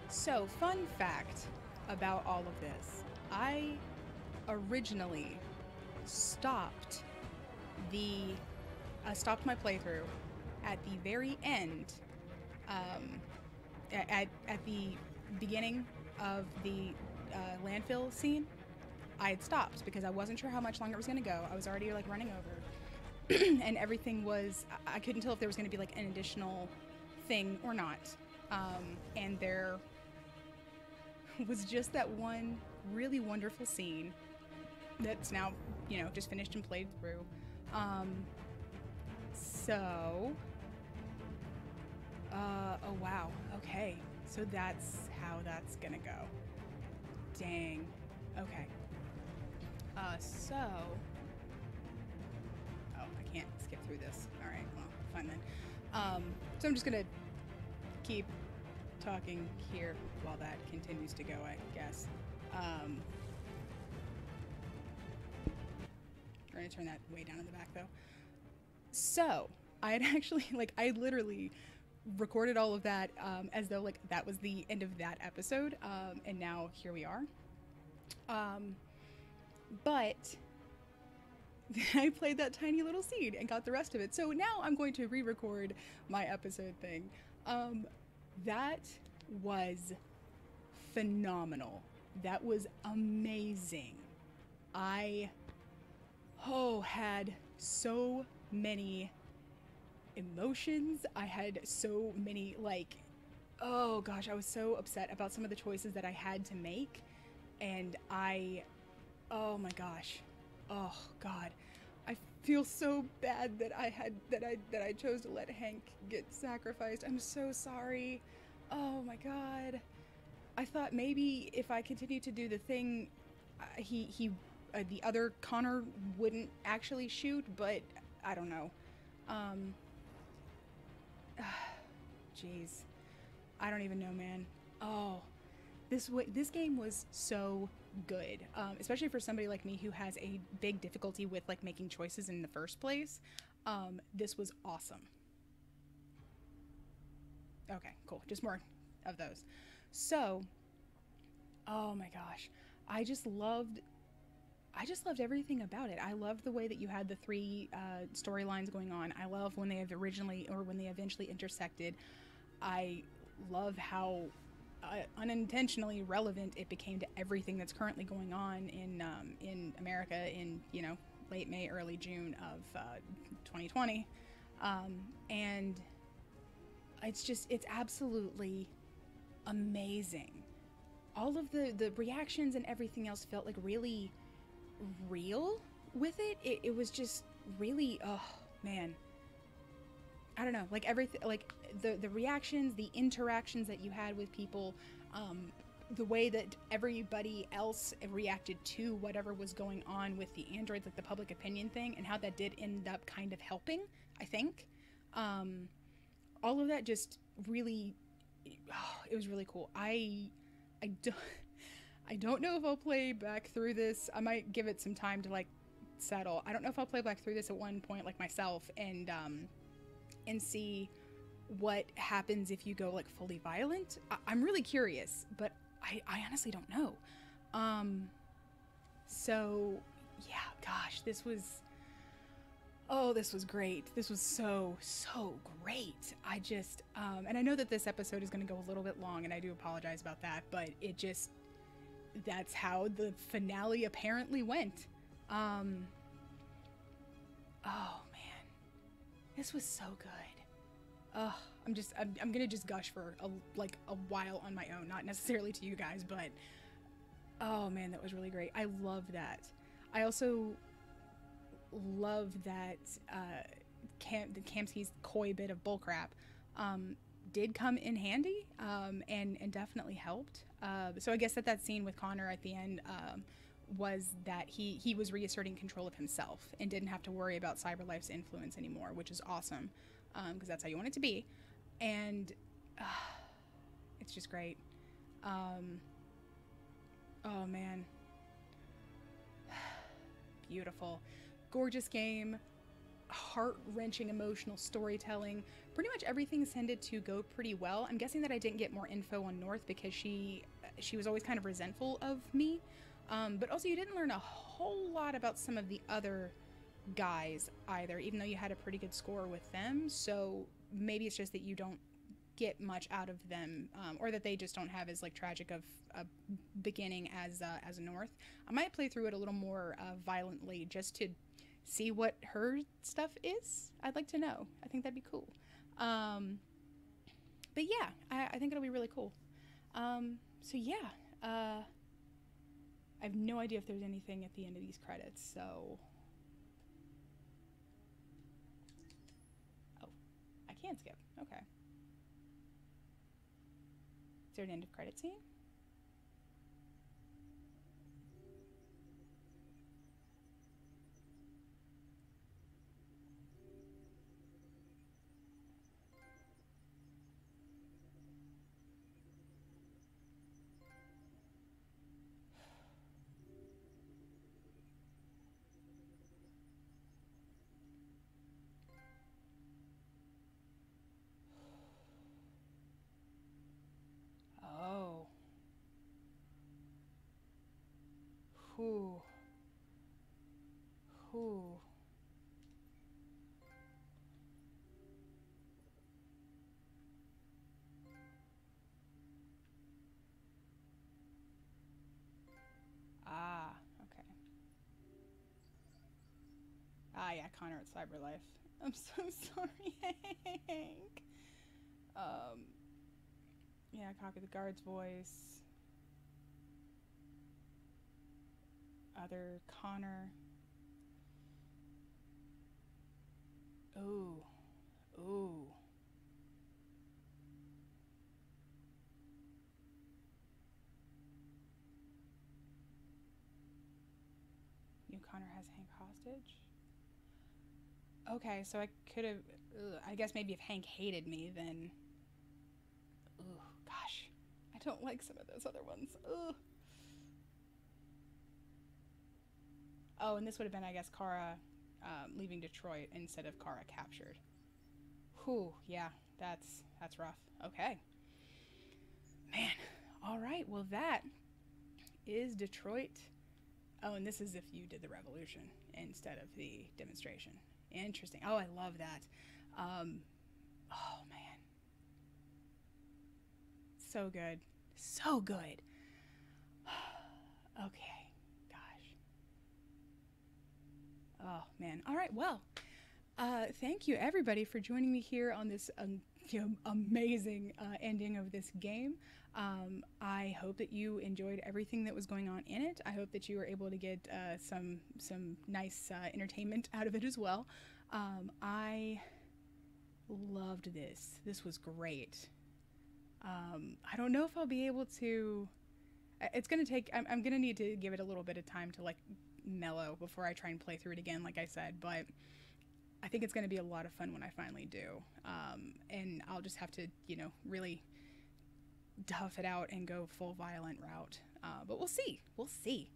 So, fun fact about all of this. I originally stopped my playthrough at the very end, at the beginning of the landfill scene. I had stopped because I wasn't sure how much longer it was going to go. I was already like running over and everything was, I couldn't tell if there was going to be like an additional thing or not. And there was just that one really wonderful scene that's now, you know, just finished and played through. Oh wow, okay. So that's how that's gonna go. Dang. Okay. So... Oh, I can't skip through this. Alright, well, fine then. So I'm just gonna keep talking here while that continues to go, I guess. I'm gonna turn that way down in the back though. So I had actually, like, I literally recorded all of that as though like that was the end of that episode, and now here we are. But I played that tiny little scene and got the rest of it. So now I'm going to re-record my episode thing. That was phenomenal. That was amazing. I had so many emotions. I had so many, like, oh gosh, I was so upset about some of the choices that I had to make. And oh my gosh. Oh God. I feel so bad that I chose to let Hank get sacrificed. I'm so sorry. Oh my God. I thought maybe if I continued to do the thing, the other Connor wouldn't actually shoot, but I don't know. Jeez. I don't even know, man. Oh, this game was so good, especially for somebody like me who has a big difficulty with like making choices in the first place. This was awesome. Okay, cool. Just more of those. So, oh my gosh, I just loved everything about it. I loved the way that you had the three storylines going on. I love when they have when they eventually intersected. I love how unintentionally relevant it became to everything that's currently going on in America in, you know, late May, early June of 2020, and it's absolutely amazing. All of the reactions and everything else felt like really real with it. It was just really, oh man, I don't know, like everything, like the reactions, the interactions that you had with people, the way that everybody else reacted to whatever was going on with the androids, like the public opinion thing, and how that did end up kind of helping, I think. All of that just really, it was really cool. I don't know if I'll play back through this. I might give it some time to like settle. I don't know if I'll play back through this at one point like myself and see what happens if you go like fully violent. I'm really curious, but I honestly don't know. So yeah, gosh, this was great. This was so great. I just and I know that this episode is going to go a little bit long, and I do apologize about that, but that's how the finale apparently went. Oh man, this was so good. I'm gonna just gush for a while on my own, not necessarily to you guys, but oh man, that was really great. I love that. I also love that Kamsky's coy bit of bullcrap did come in handy, and definitely helped. So I guess that scene with Connor at the end was that he was reasserting control of himself and didn't have to worry about CyberLife's influence anymore, which is awesome, because that's how you want it to be. And it's just great. Oh man, beautiful, gorgeous game, heart-wrenching emotional storytelling. Pretty much everything tended to go pretty well. I'm guessing that I didn't get more info on North because she was always kind of resentful of me, but also you didn't learn a whole lot about some of the other guys either, even though you had a pretty good score with them. So maybe it's just that you don't get much out of them, or that they just don't have as like tragic of a beginning as a North. I might play through it a little more violently just to see what her stuff is. I'd like to know. I think that'd be cool. But yeah, I think it'll be really cool. So yeah, I have no idea if there's anything at the end of these credits, so... Oh, I can skip. Okay. Is there an end of credit scene? Oh. Whew. Whew. Ah, okay. Ah, yeah, Connor at CyberLife. I'm so sorry, Hank. Yeah, copy the guard's voice. Other Connor. Ooh. Ooh. Connor has Hank hostage. Okay, so I could have... I guess maybe if Hank hated me, then... Ooh, gosh. I don't like some of those other ones. Ugh. Oh, and this would have been, I guess, Kara leaving Detroit instead of Kara captured. Whew, yeah, that's rough. Okay. Man, all right, well that is Detroit. Oh, and this is if you did the revolution instead of the demonstration. Interesting. Oh, I love that. Oh, man. So good. So good. Okay. Gosh. Oh, man. All right, well, thank you, everybody, for joining me here on this amazing ending of this game. I hope that you enjoyed everything that was going on in it. I hope that you were able to get some nice entertainment out of it as well. I loved this. This was great. I don't know if I'll be able to... It's going to take... I'm going to need to give it a little bit of time to, like, mellow before I try and play through it again, like I said, but I think it's going to be a lot of fun when I finally do. And I'll just have to, you know, really tough it out and go full violent route. But we'll see. We'll see.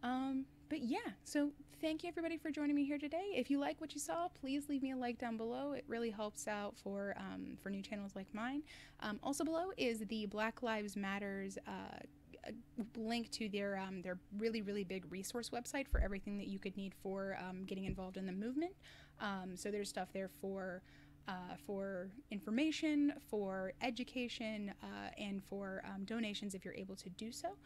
But yeah, so thank you everybody for joining me here today. If you like what you saw, please leave me a like down below. It really helps out for new channels like mine. Also below is the Black Lives Matters link to their really, really big resource website for everything that you could need for getting involved in the movement. So there's stuff there for information, for education, and for donations if you're able to do so.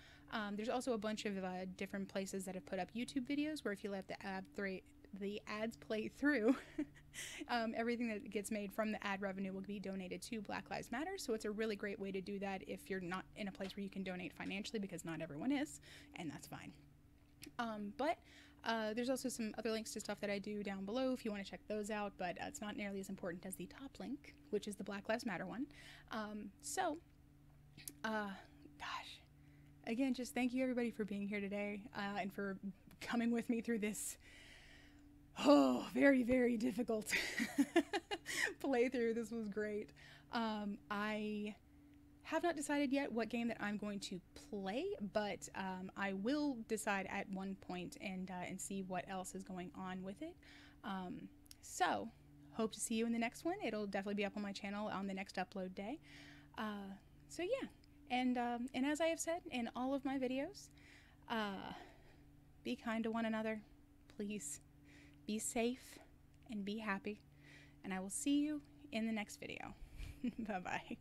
There's also a bunch of different places that have put up YouTube videos where if you let the ads play through, everything that gets made from the ad revenue will be donated to Black Lives Matter. So it's a really great way to do that if you're not in a place where you can donate financially, because not everyone is, and that's fine. But there's also some other links to stuff that I do down below if you want to check those out, but it's not nearly as important as the top link, which is the Black Lives Matter one. Gosh, again, just thank you everybody for being here today, and for coming with me through this very, very difficult playthrough. This was great. I have not decided yet what game that I'm going to play, but I will decide at one point and see what else is going on with it. So hope to see you in the next one. It'll definitely be up on my channel on the next upload day. So yeah, and as I have said in all of my videos, be kind to one another, please. Be safe and be happy, and I will see you in the next video. Bye-bye.